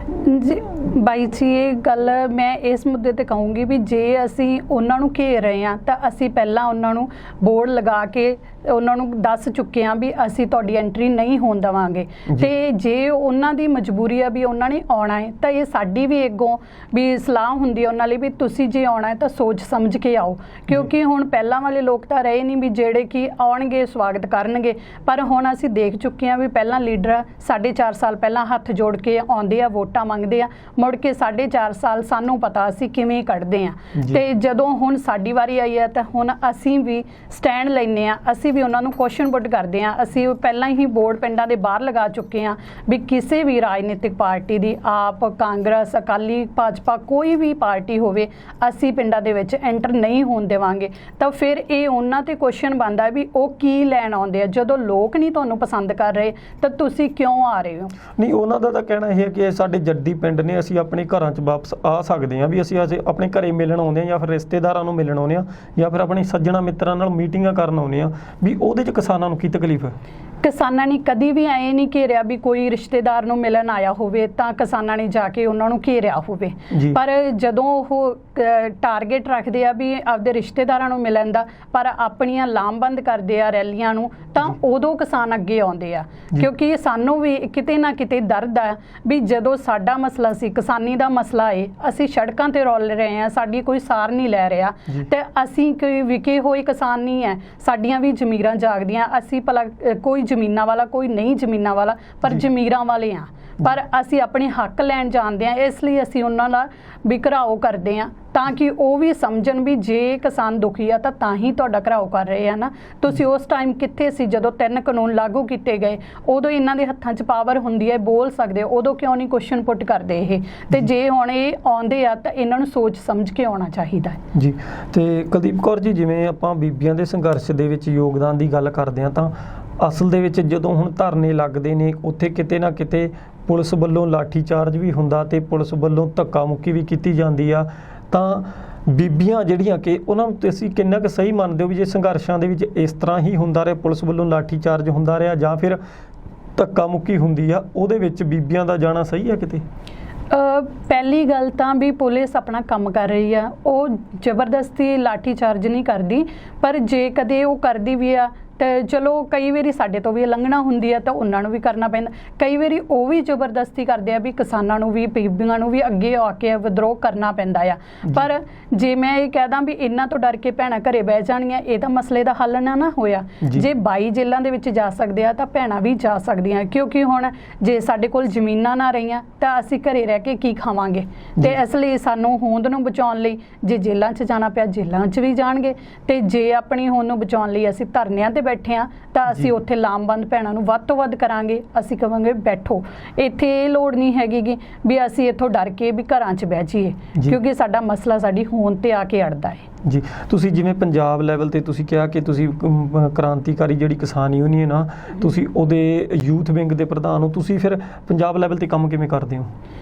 ਜੀ ਬਾਈ ਜੀ, ਇਹ ਗੱਲ ਮੈਂ ਇਸ ਮੁੱਦੇ ਤੇ ਕਹੂੰਗੀ ਵੀ ਜੇ ਅਸੀਂ ਉਹਨਾਂ ਨੂੰ ਘੇਰ ਰਹੇ ਹਾਂ ਤਾਂ ਅਸੀਂ ਪਹਿਲਾਂ ਉਹਨਾਂ ਨੂੰ ਬੋਰਡ ਲਗਾ ਕੇ ਉਹਨਾਂ ਨੂੰ ਦੱਸ ਚੁੱਕੇ ਹਾਂ ਵੀ ਅਸੀਂ ਤੁਹਾਡੀ ਐਂਟਰੀ ਨਹੀਂ ਹੋਣ ਦੇਵਾਂਗੇ। ਤੇ ਜੇ ਉਹਨਾਂ ਦੀ ਮਜਬੂਰੀ ਆ ਵੀ ਉਹਨਾਂ ਨੇ ਆਉਣਾ ਹੈ ਤਾਂ ਇਹ ਸਾਡੀ ਵੀ ਅੱਗੋਂ ਵੀ ਸਲਾਹ ਹੁੰਦੀ ਹੈ ਉਹਨਾਂ ਲਈ ਵੀ ਤੁਸੀਂ ਜੇ ਆਉਣਾ ਹੈ ਤਾਂ ਸੋਚ ਸਮਝ ਕੇ ਆਓ, ਕਿਉਂਕਿ ਹੁਣ ਪਹਿਲਾਂ ਵਾਲੇ ਲੋਕ ਤਾਂ ਰਹੇ ਨਹੀਂ ਵੀ ਜਿਹੜੇ ਕਿ ਆਉਣਗੇ ਸਵਾਗਤ ਕਰਨਗੇ, ਪਰ ਹੁਣ ਅਸੀਂ ਦੇਖ ਚੁੱਕੇ ਹਾਂ ਵੀ ਪਹਿਲਾਂ ਲੀਡਰ 4.5 ਸਾਲ ਪਹਿਲਾਂ ਹੱਥ ਜੋੜ ਕੇ ਆਉਂਦੇ ਆ, ਵੋਟਾਂ ਮੰਗਦੇ ਆ, ਮੁੜ ਕੇ 4.5 ਸਾਲ ਸਾਨੂੰ ਪਤਾ ਅਸੀਂ ਕਿਵੇਂ ਕੱਢਦੇ ਆ। ਤੇ ਜਦੋਂ ਹੁਣ ਸਾਡੀ ਵਾਰੀ ਆਈ ਹੈ ਤਾਂ ਹੁਣ ਅਸੀਂ ਵੀ ਸਟੈਂਡ ਲੈਂਦੇ ਆ, ਅਸੀਂ ਵੀ ਉਹਨਾਂ ਨੂੰ ਕੁਐਸਚਨ ਪੁੱਟ ਕਰਦੇ ਆ। ਅਸੀਂ ਪਹਿਲਾਂ ਹੀ ਬੋਰਡ ਪਿੰਡਾਂ ਦੇ ਬਾਹਰ ਲਗਾ ਚੁੱਕੇ ਆ ਵੀ ਕਿਸੇ ਵੀ ਰਾਜਨੀਤਿਕ ਪਾਰਟੀ ਦੀ, ਆਪ, ਕਾਂਗਰਸ, ਅਕਾਲੀ, ਭਾਜਪਾ, ਕੋਈ ਵੀ ਪਾਰਟੀ ਹੋਵੇ, ਅਸੀਂ ਪਿੰਡਾਂ ਦੇ ਵਿੱਚ ਐਂਟਰ ਨਹੀਂ ਹੋਣ ਦੇਵਾਂਗੇ। ਤਾਂ ਫਿਰ ਇਹ ਉਹਨਾਂ ਤੇ ਕੁਐਸਚਨ ਬਣਦਾ ਵੀ ਉਹ ਕੀ ਲੈਣ ਆਉਂਦੇ ਆ, ਜਦੋਂ ਲੋਕ ਨਹੀਂ ਤੁਹਾਨੂੰ ਪਸੰਦ ਕਰ ਰਹੇ ਤਾਂ ਤੁਸੀਂ ਕਿਉਂ ਆ ਰਹੇ ਹੋ? ਨਹੀਂ, ਉਹਨਾਂ ਦਾ ਤਾਂ ਕਹਿਣਾ ਇਹ ਹੈ ਕਿ ਸਾਡੇ ਜੱਦੀ ਪਿੰਡ ਨੇ, ਅਸੀਂ ਆਪਣੇ ਘਰਾਂ 'ਚ ਵਾਪਸ ਆ ਸਕਦੇ ਹਾਂ, ਵੀ ਅਸੀਂ ਆਪਣੇ ਘਰੇ ਮਿਲਣ ਆਉਂਦੇ ਹਾਂ ਜਾਂ ਫਿਰ ਰਿਸ਼ਤੇਦਾਰਾਂ ਨੂੰ ਮਿਲਣ ਆਉਂਦੇ ਹਾਂ ਜਾਂ ਫਿਰ ਆਪਣੇ ਸੱਜਣਾ ਮਿੱਤਰਾਂ ਨਾਲ ਮੀਟਿੰਗਾਂ ਕਰਨ ਆਉਂਦੇ ਹਾਂ, ਵੀ ਉਹਦੇ 'ਚ ਕਿਸਾਨਾਂ ਨੂੰ ਕੀ ਤਕਲੀਫ ਹੈ? ਕਿਸਾਨਾਂ ਨੇ ਕਦੀ ਵੀ ਐ ਨਹੀਂ ਘੇਰਿਆ ਵੀ ਕੋਈ ਰਿਸ਼ਤੇਦਾਰ ਨੂੰ ਮਿਲਣ ਆਇਆ ਹੋਵੇ ਤਾਂ ਕਿਸਾਨਾਂ ਨੇ ਜਾ ਕੇ ਉਹਨਾਂ ਨੂੰ ਘੇਰਿਆ ਹੋਵੇ, ਪਰ ਜਦੋਂ ਉਹ ਟਾਰਗੇਟ ਰੱਖਦੇ ਆ ਵੀ ਆਪਦੇ ਰਿਸ਼ਤੇਦਾਰਾਂ ਨੂੰ ਮਿਲਣ ਦਾ, ਪਰ ਆਪਣੀਆਂ ਲਾਮਬੰਦ ਕਰਦੇ ਆ ਰੈਲੀਆਂ ਨੂੰ, ਤਾਂ ਉਦੋਂ ਕਿਸਾਨ ਅੱਗੇ ਆਉਂਦੇ ਆ। ਕਿਉਂਕਿ ਸਾਨੂੰ ਵੀ ਕਿਤੇ ਨਾ ਕਿਤੇ ਦਰਦ ਆ ਵੀ ਜਦੋਂ ਸਾਡਾ ਮਸਲਾ ਸੀ, ਕਿਸਾਨੀ ਦਾ ਮਸਲਾ ਏ, ਅਸੀਂ ਸੜਕਾਂ ਤੇ ਰੋਲ ਰਹੇ ਆ, ਸਾਡੀ ਕੋਈ ਸਾਰ ਨਹੀਂ ਲੈ ਰਿਹਾ, ਤੇ ਅਸੀਂ ਕੋਈ ਵਿਕੇ ਹੋਏ ਕਿਸਾਨ ਨਹੀਂ ਹੈ, ਸਾਡੀਆਂ ਵੀ ਜ਼ਮੀਰਾਂ ਜਾਗਦੀਆਂ, ਅਸੀਂ ਭਲਾ ਕੋਈ ਜ਼ਮੀਨਾਂ ਵਾਲਾ, ਕੋਈ ਨਹੀਂ ਜ਼ਮੀਨਾਂ ਵਾਲਾ, ਪਰ ਜ਼ਮੀਰਾਂ ਵਾਲੇ ਆ, ਪਰ ਅਸੀਂ ਆਪਣੇ ਹੱਕ ਲੈਣ ਜਾਣਦੇ ਹਾਂ। ਇਸ ਲਈ ਅਸੀਂ ਉਹਨਾਂ ਨਾਲ ਵੀ ਘਰਾਓ ਕਰਦੇ ਹਾਂ ਤਾਂ ਕਿ ਉਹ ਵੀ ਸਮਝਣ ਵੀ ਜੇ ਕਿਸਾਨ ਦੁਖੀ ਆ ਤਾਂ ਹੀ ਤੁਹਾਡਾ ਘਰਾਓ ਕਰ ਰਹੇ ਆ ਨਾ। ਤੁਸੀਂ ਉਸ ਟਾਈਮ ਕਿੱਥੇ ਸੀ ਜਦੋਂ 3 ਕਾਨੂੰਨ ਲਾਗੂ ਕੀਤੇ ਗਏ? ਉਦੋਂ ਇਹਨਾਂ ਦੇ ਹੱਥਾਂ 'ਚ ਪਾਵਰ ਹੁੰਦੀ ਹੈ, ਬੋਲ ਸਕਦੇ, ਉਦੋਂ ਕਿਉਂ ਨਹੀਂ ਕੁਐਸਚਨ ਪੁੱਟ ਕਰਦੇ ਇਹ? ਤੇ ਜੇ ਹੁਣ ਇਹ ਆਉਂਦੇ ਆ ਤਾਂ ਇਹਨਾਂ ਨੂੰ ਸੋਚ ਸਮਝ ਕੇ ਆਉਣਾ ਚਾਹੀਦਾ ਹੈ ਜੀ। ਤੇ ਕੁਲਦੀਪ ਕੌਰ ਜੀ, ਜਿਵੇਂ ਆਪਾਂ ਬੀਬੀਆਂ ਦੇ ਸੰਘਰਸ਼ ਦੇ ਵਿੱਚ ਯੋਗਦਾਨ ਦੀ ਗੱਲ ਕਰਦੇ ਹਾਂ ਤਾਂ ਅਸਲ ਦੇ ਵਿੱਚ ਜਦੋਂ ਹੁਣ ਧਰਨੇ ਲੱਗਦੇ ਨੇ, ਉੱਥੇ ਕਿਤੇ ਨਾ ਕਿਤੇ ਪੁਲਿਸ ਵੱਲੋਂ ਲਾਠੀ ਚਾਰਜ ਵੀ ਹੁੰਦਾ ਤੇ ਪੁਲਿਸ ਵੱਲੋਂ ਧੱਕਾ ਮੁੱਕੀ ਵੀ ਕੀਤੀ ਜਾਂਦੀ ਆ, ਤਾਂ ਬੀਬੀਆਂ ਜਿਹੜੀਆਂ ਕਿ ਉਹਨਾਂ ਨੂੰ ਤੁਸੀਂ ਕਿੰਨਾ ਕੁ ਸਹੀ ਮੰਨਦੇ ਹੋ ਵੀ ਜੇ ਸੰਘਰਸ਼ਾਂ ਦੇ ਵਿੱਚ ਇਸ ਤਰ੍ਹਾਂ ਹੀ ਹੁੰਦਾ ਰਿਹਾ, ਪੁਲਿਸ ਵੱਲੋਂ ਲਾਠੀ ਚਾਰਜ ਹੁੰਦਾ ਰਿਹਾ ਜਾਂ ਫਿਰ ਧੱਕਾ ਮੁੱਕੀ ਹੁੰਦੀ ਆ, ਉਹਦੇ ਵਿੱਚ ਬੀਬੀਆਂ ਦਾ ਜਾਣਾ ਸਹੀ ਹੈ ਕਿਤੇ? ਪਹਿਲੀ ਗੱਲ ਤਾਂ ਵੀ ਪੁਲਿਸ ਆਪਣਾ ਕੰਮ ਕਰ ਰਹੀ ਆ, ਉਹ ਜ਼ਬਰਦਸਤੀ ਲਾਠੀ ਚਾਰਜ ਨਹੀਂ ਕਰਦੀ, ਪਰ ਜੇ ਕਦੇ ਉਹ ਕਰਦੀ ਵੀ ਆ ਤੇ ਚਲੋ ਕਈ ਵਾਰੀ ਸਾਡੇ ਤੋਂ ਵੀ ਉਲੰਘਣਾ ਹੁੰਦੀ ਹੈ ਤਾਂ ਉਹਨਾਂ ਨੂੰ ਵੀ ਕਰਨਾ ਪੈਂਦਾ, ਕਈ ਵਾਰੀ ਉਹ ਵੀ ਜ਼ਬਰਦਸਤੀ ਕਰਦੇ ਆ ਵੀ ਕਿਸਾਨਾਂ ਨੂੰ ਵੀ, ਬੀਬੀਆਂ ਨੂੰ ਵੀ ਅੱਗੇ ਆ ਕੇ ਵਿਦਰੋਹ ਕਰਨਾ ਪੈਂਦਾ ਆ। ਪਰ ਜੇ ਮੈਂ ਇਹ ਕਹਿ ਦਾਂ ਵੀ ਇਹਨਾਂ ਤੋਂ ਡਰ ਕੇ ਭੈਣਾਂ ਘਰੇ ਬਹਿ ਜਾਣਗੀਆਂ, ਇਹ ਤਾਂ ਮਸਲੇ ਦਾ ਹੱਲ ਨਾ ਹੋਇਆ। ਜੇ 22 ਜੇਲ੍ਹਾਂ ਦੇ ਵਿੱਚ ਜਾ ਸਕਦੇ ਆ ਤਾਂ ਭੈਣਾਂ ਵੀ ਜਾ ਸਕਦੀਆਂ, ਕਿਉਂਕਿ ਹੁਣ ਜੇ ਸਾਡੇ ਕੋਲ ਜ਼ਮੀਨਾਂ ਨਾ ਰਹੀਆਂ ਤਾਂ ਅਸੀਂ ਘਰੇ ਰਹਿ ਕੇ ਕੀ ਖਾਵਾਂਗੇ? ਤੇ ਇਸ ਲਈ ਸਾਨੂੰ ਹੋਂਦ ਨੂੰ ਬਚਾਉਣ ਲਈ ਜੇ ਜੇਲ੍ਹਾਂ 'ਚ ਜਾਣਾ ਪਿਆ, ਜੇਲ੍ਹਾਂ 'ਚ ਵੀ ਜਾਣਗੇ, ਤੇ ਜੇ ਆਪਣੀ ਹੋਂਦ ਨੂੰ ਬਚਾਉਣ ਲਈ ਅਸੀਂ ਧਰਨਿਆਂ ਤੇ ਬੈਠੇ ਆ ਤਾਂ ਅਸੀਂ ਉੱਥੇ ਲਾਮਬੰਦ ਭੈਣਾਂ ਨੂੰ ਵੱਧ ਤੋਂ ਵੱਧ ਕਰਾਂਗੇ। ਅਸੀਂ ਕਹਾਂਗੇ ਬੈਠੋ, ਇੱਥੇ ਇਹ ਲੋੜ ਨਹੀਂ ਹੈਗੀ ਵੀ ਅਸੀਂ ਇੱਥੋਂ ਡਰ ਕੇ ਵੀ ਘਰਾਂ 'ਚ ਬਹਿ ਜਾਈਏ, ਕਿਉਂਕਿ ਸਾਡਾ ਮਸਲਾ ਸਾਡੀ ਹੋਂਦ ਤੇ ਆ ਕੇ ਅੜਦਾ ਹੈ ਜੀ। ਤੁਸੀਂ ਜਿਵੇਂ ਪੰਜਾਬ ਲੈਵਲ ਤੇ ਤੁਸੀਂ ਕਿਹਾ ਕਿ ਤੁਸੀਂ ਕ੍ਰਾਂਤੀਕਾਰੀ ਜਿਹੜੀ ਕਿਸਾਨ ਯੂਨੀਅਨ ਆ, ਤੁਸੀਂ ਉਹਦੇ ਯੂਥ ਵਿੰਗ ਦੇ ਪ੍ਰਧਾਨ ਹੋ, ਤੁਸੀਂ ਫਿਰ ਪੰਜਾਬ ਲੈਵਲ ਤੇ ਕੰਮ ਕਿਵੇਂ ਕਰਦੇ ਹੋ?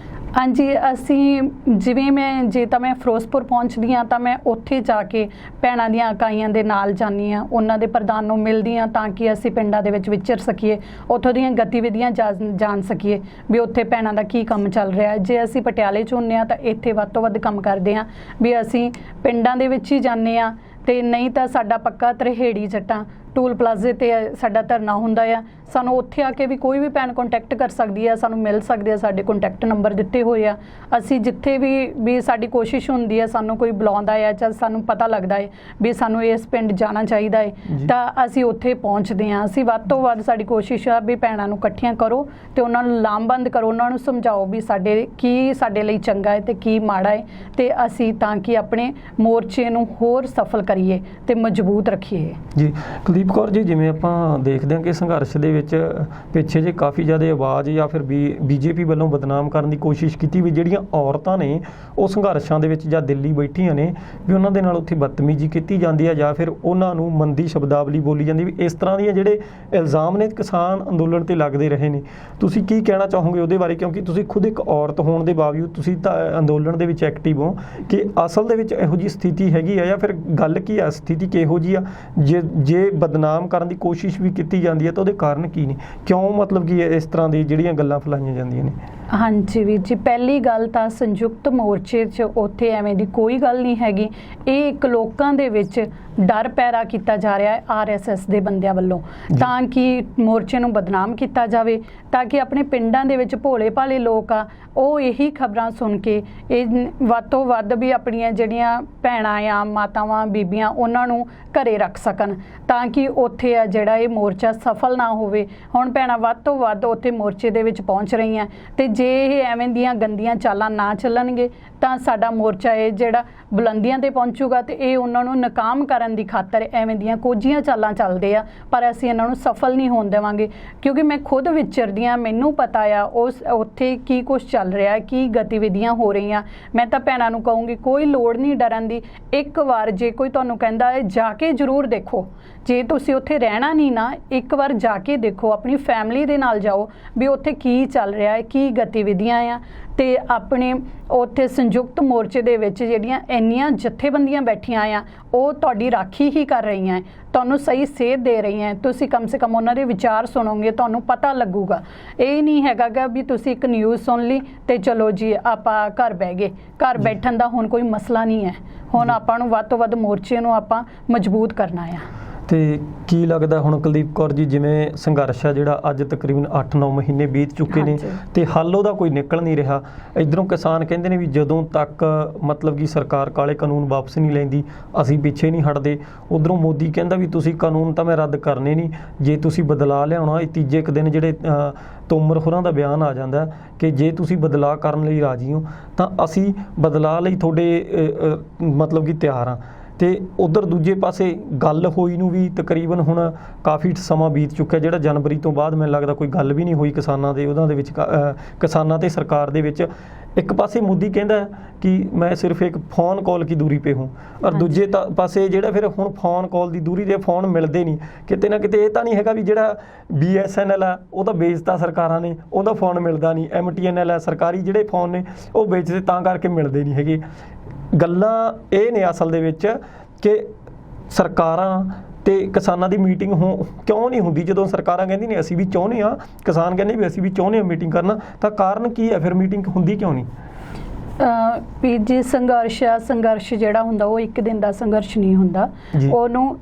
ਹਾਂਜੀ, ਅਸੀਂ ਜਿਵੇਂ ਜੇ ਤਾਂ ਮੈਂ ਫਿਰੋਜ਼ਪੁਰ ਪਹੁੰਚਦੀ ਹਾਂ ਤਾਂ ਮੈਂ ਉੱਥੇ ਜਾ ਕੇ ਭੈਣਾਂ ਦੀਆਂ ਇਕਾਈਆਂ ਦੇ ਨਾਲ ਜਾਂਦੀ ਹਾਂ, ਉਹਨਾਂ ਦੇ ਪ੍ਰਧਾਨ ਨੂੰ ਮਿਲਦੀ ਹਾਂ ਤਾਂ ਕਿ ਅਸੀਂ ਪਿੰਡਾਂ ਦੇ ਵਿੱਚ ਵਿਚਰ ਸਕੀਏ, ਉੱਥੋਂ ਦੀਆਂ ਗਤੀਵਿਧੀਆਂ ਜਾਣ ਸਕੀਏ ਵੀ ਉੱਥੇ ਭੈਣਾਂ ਦਾ ਕੀ ਕੰਮ ਚੱਲ ਰਿਹਾ। ਜੇ ਅਸੀਂ ਪਟਿਆਲੇ 'ਚ ਹੁੰਦੇ ਹਾਂ ਤਾਂ ਇੱਥੇ ਵੱਧ ਤੋਂ ਵੱਧ ਕੰਮ ਕਰਦੇ ਹਾਂ ਵੀ ਅਸੀਂ ਪਿੰਡਾਂ ਦੇ ਵਿੱਚ ਹੀ ਜਾਂਦੇ ਹਾਂ, ਤੇ ਨਹੀਂ ਤਾਂ ਸਾਡਾ ਪੱਕਾ ਤਰਹੇੜੀ ਜੱਟਾਂ ਟੂਲ ਪਲਾਜ਼ੇ ਤੇ ਸਾਡਾ ਧਰਨਾ ਹੁੰਦਾ ਆ। ਸਾਨੂੰ ਉੱਥੇ ਆ ਕੇ ਵੀ ਕੋਈ ਵੀ ਭੈਣ ਕੰਟੈਕਟ ਕਰ ਸਕਦੀ ਆ, ਸਾਨੂੰ ਮਿਲ ਸਕਦੇ ਆ, ਸਾਡੇ ਕੰਟੈਕਟ ਨੰਬਰ ਦਿੱਤੇ ਹੋਏ ਆ। ਅਸੀਂ ਜਿੱਥੇ ਵੀ ਸਾਡੀ ਕੋਸ਼ਿਸ਼ ਹੁੰਦੀ ਹੈ, ਸਾਨੂੰ ਕੋਈ ਬੁਲਾਉਂਦਾ ਹੈ ਜਾਂ ਸਾਨੂੰ ਪਤਾ ਲੱਗਦਾ ਹੈ ਵੀ ਸਾਨੂੰ ਇਸ ਪਿੰਡ ਜਾਣਾ ਚਾਹੀਦਾ ਹੈ ਤਾਂ ਅਸੀਂ ਉੱਥੇ ਪਹੁੰਚਦੇ ਹਾਂ। ਅਸੀਂ ਵੱਧ ਤੋਂ ਵੱਧ ਸਾਡੀ ਕੋਸ਼ਿਸ਼ ਆ ਵੀ ਭੈਣਾਂ ਨੂੰ ਇਕੱਠੀਆਂ ਕਰੋ ਤੇ ਉਹਨਾਂ ਨੂੰ ਲਾਮਬੰਦ ਕਰੋ, ਉਹਨਾਂ ਨੂੰ ਸਮਝਾਓ ਵੀ ਸਾਡੇ ਲਈ ਚੰਗਾ ਹੈ ਤੇ ਕੀ ਮਾੜਾ ਹੈ, ਤੇ ਅਸੀਂ ਤਾਂ ਕਿ ਆਪਣੇ ਮੋਰਚੇ ਨੂੰ ਹੋਰ ਸਫਲ ਕਰੀਏ ਤੇ ਮਜ਼ਬੂਤ ਰੱਖੀਏ। ਜੀ ਕੁਲਦੀਪ ਕੌਰ ਜੀ, ਜਿਵੇਂ ਆਪਾਂ ਦੇਖਦੇ ਹਾਂ ਕਿ ਸੰਘਰਸ਼ ਦੇ ਵਿੱਚ ਪਿੱਛੇ ਜੇ ਕਾਫੀ ਜ਼ਿਆਦਾ ਆਵਾਜ਼ ਜਾਂ ਫਿਰ ਬੀਜੇਪੀ ਵੱਲੋਂ ਬਦਨਾਮ ਕਰਨ ਦੀ ਕੋਸ਼ਿਸ਼ ਕੀਤੀ ਵੀ ਜਿਹੜੀਆਂ ਔਰਤਾਂ ਨੇ ਉਹ ਸੰਘਰਸ਼ਾਂ ਦੇ ਵਿੱਚ ਜਾਂ ਦਿੱਲੀ ਬੈਠੀਆਂ ਨੇ ਵੀ ਉਹਨਾਂ ਦੇ ਨਾਲ ਉੱਥੇ ਬਦਤਮੀਜ਼ੀ ਕੀਤੀ ਜਾਂਦੀ ਹੈ ਜਾਂ ਫਿਰ ਉਹਨਾਂ ਨੂੰ ਮੰਦੀ ਸ਼ਬਦਾਵਲੀ ਬੋਲੀ ਜਾਂਦੀ, ਵੀ ਇਸ ਤਰ੍ਹਾਂ ਦੀਆਂ ਜਿਹੜੇ ਇਲਜ਼ਾਮ ਨੇ ਕਿਸਾਨ ਅੰਦੋਲਨ ਤੇ ਲੱਗਦੇ ਰਹੇ ਨੇ। ਤੁਸੀਂ ਕੀ ਕਹਿਣਾ ਚਾਹੋਗੇ ਉਹਦੇ ਬਾਰੇ, ਕਿਉਂਕਿ ਤੁਸੀਂ ਖੁਦ ਇੱਕ ਔਰਤ ਹੋਣ ਦੇ ਬਾਵਜੂਦ ਤੁਸੀਂ ਤਾਂ ਅੰਦੋਲਨ ਦੇ ਵਿੱਚ ਐਕਟਿਵ ਹੋ, ਕਿ ਅਸਲ ਦੇ ਵਿੱਚ ਇਹੋ ਜਿਹੀ ਸਥਿਤੀ ਹੈਗੀ ਆ ਜਾਂ ਫਿਰ ਗੱਲ ਕੀ ਆ, ਸਥਿਤੀ ਕਿਹੋ ਜਿਹੀ ਆ? ਜੇ ਬਦਨਾਮ ਕਰਨ ਦੀ ਕੋਸ਼ਿਸ਼ ਵੀ ਕੀਤੀ ਜਾਂਦੀ ਹੈ ਤਾਂ ਉਹਦੇ ਕਾਰਨ ਕੀ ਨੇ, ਕਿਉਂ ਮਤਲਬ ਕਿ ਇਸ ਤਰ੍ਹਾਂ ਦੀ ਜਿਹੜੀਆਂ ਗੱਲਾਂ ਫੈਲਾਈਆਂ ਜਾਂਦੀਆਂ ਨੇ? ਹਾਂਜੀ ਵੀਰ ਜੀ, ਪਹਿਲੀ ਗੱਲ ਤਾਂ ਸੰਯੁਕਤ ਮੋਰਚੇ 'ਚ ਉੱਥੇ ਐਵੇਂ ਦੀ ਕੋਈ ਗੱਲ ਨਹੀਂ ਹੈਗੀ। ਇਹ ਇੱਕ ਲੋਕਾਂ ਦੇ ਵਿੱਚ ਡਰ ਪੈਦਾ ਕੀਤਾ ਜਾ ਰਿਹਾ ਹੈ RSS ਦੇ ਬੰਦਿਆਂ ਵੱਲੋਂ, ਤਾਂ ਕਿ ਮੋਰਚੇ ਨੂੰ ਬਦਨਾਮ ਕੀਤਾ ਜਾਵੇ, ਤਾਂ ਕਿ ਆਪਣੇ ਪਿੰਡਾਂ ਦੇ ਵਿੱਚ ਭੋਲੇ ਭਾਲੇ ਲੋਕ ਆ ਉਹ ਇਹੀ ਖਬਰਾਂ ਸੁਣ ਕੇ ਇਹ ਵੱਧ ਤੋਂ ਵੱਧ ਵੀ ਆਪਣੀਆਂ ਜਿਹੜੀਆਂ ਭੈਣਾਂ ਆ, ਮਾਤਾਵਾਂ, ਬੀਬੀਆਂ, ਉਹਨਾਂ ਨੂੰ ਘਰੇ ਰੱਖ ਸਕਣ, ਤਾਂ ਕਿ ਉੱਥੇ ਆ ਜਿਹੜਾ ਇਹ ਮੋਰਚਾ ਸਫਲ ਨਾ ਹੋਵੇ। ਹੁਣ ਭੈਣਾਂ ਵੱਧ ਤੋਂ ਵੱਧ ਉੱਥੇ ਮੋਰਚੇ ਦੇ ਵਿੱਚ ਪਹੁੰਚ ਰਹੀਆਂ, ਤੇ ਜੇ ਇਹ ਐਵੇਂ ਦੀਆਂ ਗੰਦੀਆਂ ਚਾਲਾਂ ਨਾ ਚੱਲਣਗੇ ਤਾਂ ਸਾਡਾ ਮੋਰਚਾ ਇਹ ਜਿਹੜਾ ਬੁਲੰਦੀਆਂ ਤੇ ਪਹੁੰਚੂਗਾ, ਤੇ ਇਹ ਉਹਨਾਂ ਨੂੰ ਨਾਕਾਮ ਕਰਨ ਦੀ ਖਾਤਰ ਐਵੇਂ ਦੀਆਂ ਕੋਝੀਆਂ ਚਾਲਾਂ ਚੱਲਦੇ ਆ, ਪਰ ਅਸੀਂ ਇਹਨਾਂ ਨੂੰ ਸਫਲ ਨਹੀਂ ਹੋਣ ਦੇਵਾਂਗੇ। ਕਿਉਂਕਿ ਮੈਂ ਖੁਦ ਵਿਚਰਦੀ ਹਾਂ, ਮੈਨੂੰ ਪਤਾ ਆ ਉਸ ਉੱਥੇ ਕੀ ਕੁਛ ਚੱਲ ਰਿਹਾ, ਕੀ ਗਤੀਵਿਧੀਆਂ ਹੋ ਰਹੀਆਂ। ਮੈਂ ਤਾਂ ਭੈਣਾਂ ਨੂੰ ਕਹੂੰਗੀ ਕੋਈ ਲੋੜ ਨਹੀਂ ਡਰਨ ਦੀ। ਇੱਕ ਵਾਰ ਜੇ ਕੋਈ ਤੁਹਾਨੂੰ ਕਹਿੰਦਾ ਹੈ ਜਾ ਕੇ ਜ਼ਰੂਰ ਦੇਖੋ, ਜੇ ਤੁਸੀਂ ਉੱਥੇ ਰਹਿਣਾ ਨਹੀਂ ਨਾ, ਇੱਕ ਵਾਰ ਜਾ ਕੇ ਦੇਖੋ, ਆਪਣੀ ਫੈਮਿਲੀ ਦੇ ਨਾਲ ਜਾਓ ਵੀ ਉੱਥੇ ਕੀ ਚੱਲ ਰਿਹਾ ਹੈ, ਕੀ ਗਤੀਵਿਧੀਆਂ ਆ। ਤੇ ਆਪਣੇ ਉੱਥੇ ਸੰਯੁਕਤ ਮੋਰਚੇ ਦੇ ਵਿੱਚ ਜਿਹੜੀਆਂ ਇੰਨੀਆਂ ਜਥੇਬੰਦੀਆਂ ਬੈਠੀਆਂ ਆ, ਉਹ ਤੁਹਾਡੀ ਰਾਖੀ ਹੀ ਕਰ ਰਹੀਆਂ, ਤੁਹਾਨੂੰ ਸਹੀ ਸੇਧ ਦੇ ਰਹੀਆਂ। ਤੁਸੀਂ ਕਮ ਸੇ ਕਮ ਉਹਨਾਂ ਦੇ ਵਿਚਾਰ ਸੁਣੋਗੇ, ਤੁਹਾਨੂੰ ਪਤਾ ਲੱਗੂਗਾ। ਇਹ ਨਹੀਂ ਹੈਗਾ ਗਾ ਵੀ ਤੁਸੀਂ ਇੱਕ ਨਿਊਜ਼ ਸੁਣ ਲਈ ਤੇ ਚਲੋ ਜੀ ਆਪਾਂ ਘਰ ਬਹਿ ਗਏ। ਘਰ ਬੈਠਣ ਦਾ ਹੁਣ ਕੋਈ ਮਸਲਾ ਨਹੀਂ ਹੈ। ਹੁਣ ਆਪਾਂ ਨੂੰ ਵੱਧ ਤੋਂ ਵੱਧ ਮੋਰਚੇ ਨੂੰ ਆਪਾਂ ਮਜ਼ਬੂਤ ਕਰਨਾ ਆ। ਤੇ ਕੀ ਲੱਗਦਾ ਹੁਣ ਕੁਲਦੀਪ ਕੌਰ ਜੀ, ਜਿਵੇਂ ਸੰਘਰਸ਼ ਆ ਜਿਹੜਾ ਅੱਜ ਤਕਰੀਬਨ 8-9 ਮਹੀਨੇ ਬੀਤ ਚੁੱਕੇ ਨੇ ਤੇ ਹੱਲ ਉਹਦਾ ਕੋਈ ਨਿਕਲ ਨਹੀਂ ਰਿਹਾ। ਇਧਰੋਂ ਕਿਸਾਨ ਕਹਿੰਦੇ ਨੇ ਵੀ ਜਦੋਂ ਤੱਕ ਮਤਲਬ ਕਿ ਸਰਕਾਰ ਕਾਲੇ ਕਾਨੂੰਨ ਵਾਪਸ ਨਹੀਂ ਲੈਂਦੀ ਅਸੀਂ ਪਿੱਛੇ ਨਹੀਂ ਹਟਦੇ। ਉਧਰੋਂ ਮੋਦੀ ਕਹਿੰਦਾ ਵੀ ਤੁਸੀਂ ਕਾਨੂੰਨ ਤਾਂ ਮੈਂ ਰੱਦ ਕਰਨੇ ਨਹੀਂ, ਜੇ ਤੁਸੀਂ ਬਦਲਾਅ ਲਿਆਉਣਾ। ਇਹ ਤੀਜੇ ਇੱਕ ਦਿਨ ਜਿਹੜੇ ਤੋਮਰ ਹੋਰਾਂ ਦਾ ਬਿਆਨ ਆ ਜਾਂਦਾ ਕਿ ਜੇ ਤੁਸੀਂ ਬਦਲਾਅ ਕਰਨ ਲਈ ਰਾਜੀ ਹੋ ਤਾਂ ਅਸੀਂ ਬਦਲਾਅ ਲਈ ਤੁਹਾਡੇ ਮਤਲਬ ਕਿ ਤਿਆਰ ਹਾਂ। ਤੇ ਉਧਰ ਦੂਜੇ ਪਾਸੇ ਗੱਲ ਹੋਈ ਨੂੰ ਵੀ ਤਕਰੀਬਨ ਹੁਣ ਕਾਫੀ ਸਮਾਂ ਬੀਤ ਚੁੱਕਿਆ, ਜਿਹੜਾ ਜਨਵਰੀ ਤੋਂ ਬਾਅਦ ਮੈਨੂੰ ਲੱਗਦਾ ਕੋਈ ਗੱਲ ਵੀ ਨਹੀਂ ਹੋਈ ਕਿਸਾਨਾਂ ਦੇ ਉਹਨਾਂ ਦੇ ਵਿੱਚ, ਕਿਸਾਨਾਂ ਤੇ ਸਰਕਾਰ ਦੇ ਵਿੱਚ। ਇੱਕ ਪਾਸੇ ਮੋਦੀ ਕਹਿੰਦਾ ਕਿ ਮੈਂ ਸਿਰਫ ਇੱਕ फ़ोन कॉल की दूरी पे हूँ, ਔਰ ਦੂਜੇ ਪਾਸੇ ਜਿਹੜਾ ਫਿਰ ਹੁਣ फ़ोन कॉल ਦੀ ਦੂਰੀ ਦੇ फ़ोन ਮਿਲਦੇ ਨਹੀਂ। ਕਿਤੇ ਨਾ ਕਿਤੇ ਇਹ ਤਾਂ ਨਹੀਂ ਹੈਗਾ ਵੀ ਜਿਹੜਾ BSNL ਆ ਉਹ ਤਾਂ ਵੇਚਤਾ ਸਰਕਾਰਾਂ ਨੇ, ਉਹਦਾ फ़ोन ਮਿਲਦਾ ਨਹੀਂ। MTNL ਆ, ਸਰਕਾਰੀ ਜਿਹੜੇ फ़ोन ਨੇ ਉਹ ਵੇਚਦੇ ਤਾਂ ਕਰਕੇ ਮਿਲਦੇ ਨਹੀਂ ਹੈਗੇ। ਗੱਲਾਂ ਇਹ ਨੇ ਅਸਲ ਦੇ ਵਿੱਚ ਕਿ ਸਰਕਾਰਾਂ ਤੇ ਕਿਸਾਨਾਂ ਦੀ ਮੀਟਿੰਗ ਕਿਉਂ ਨਹੀਂ ਹੁੰਦੀ। ਜਦੋਂ ਸਰਕਾਰਾਂ ਕਹਿੰਦੀ ਨੇ ਅਸੀਂ ਵੀ ਚਾਹੁੰਦੇ ਹਾਂ, ਕਿਸਾਨ ਕਹਿੰਦੇ ਵੀ ਅਸੀਂ ਵੀ ਚਾਹੁੰਦੇ ਹਾਂ ਮੀਟਿੰਗ ਕਰਨਾ, ਤਾਂ ਕਾਰਨ ਕੀ ਹੈ ਫਿਰ ਮੀਟਿੰਗ ਹੁੰਦੀ ਕਿਉਂ ਨਹੀਂ? ਵੀ ਜੀ ਸੰਘਰਸ਼ ਜਿਹੜਾ ਹੁੰਦਾ ਉਹ ਇੱਕ ਦਿਨ ਦਾ ਸੰਘਰਸ਼ ਨਹੀਂ ਹੁੰਦਾ, ਉਹਨੂੰ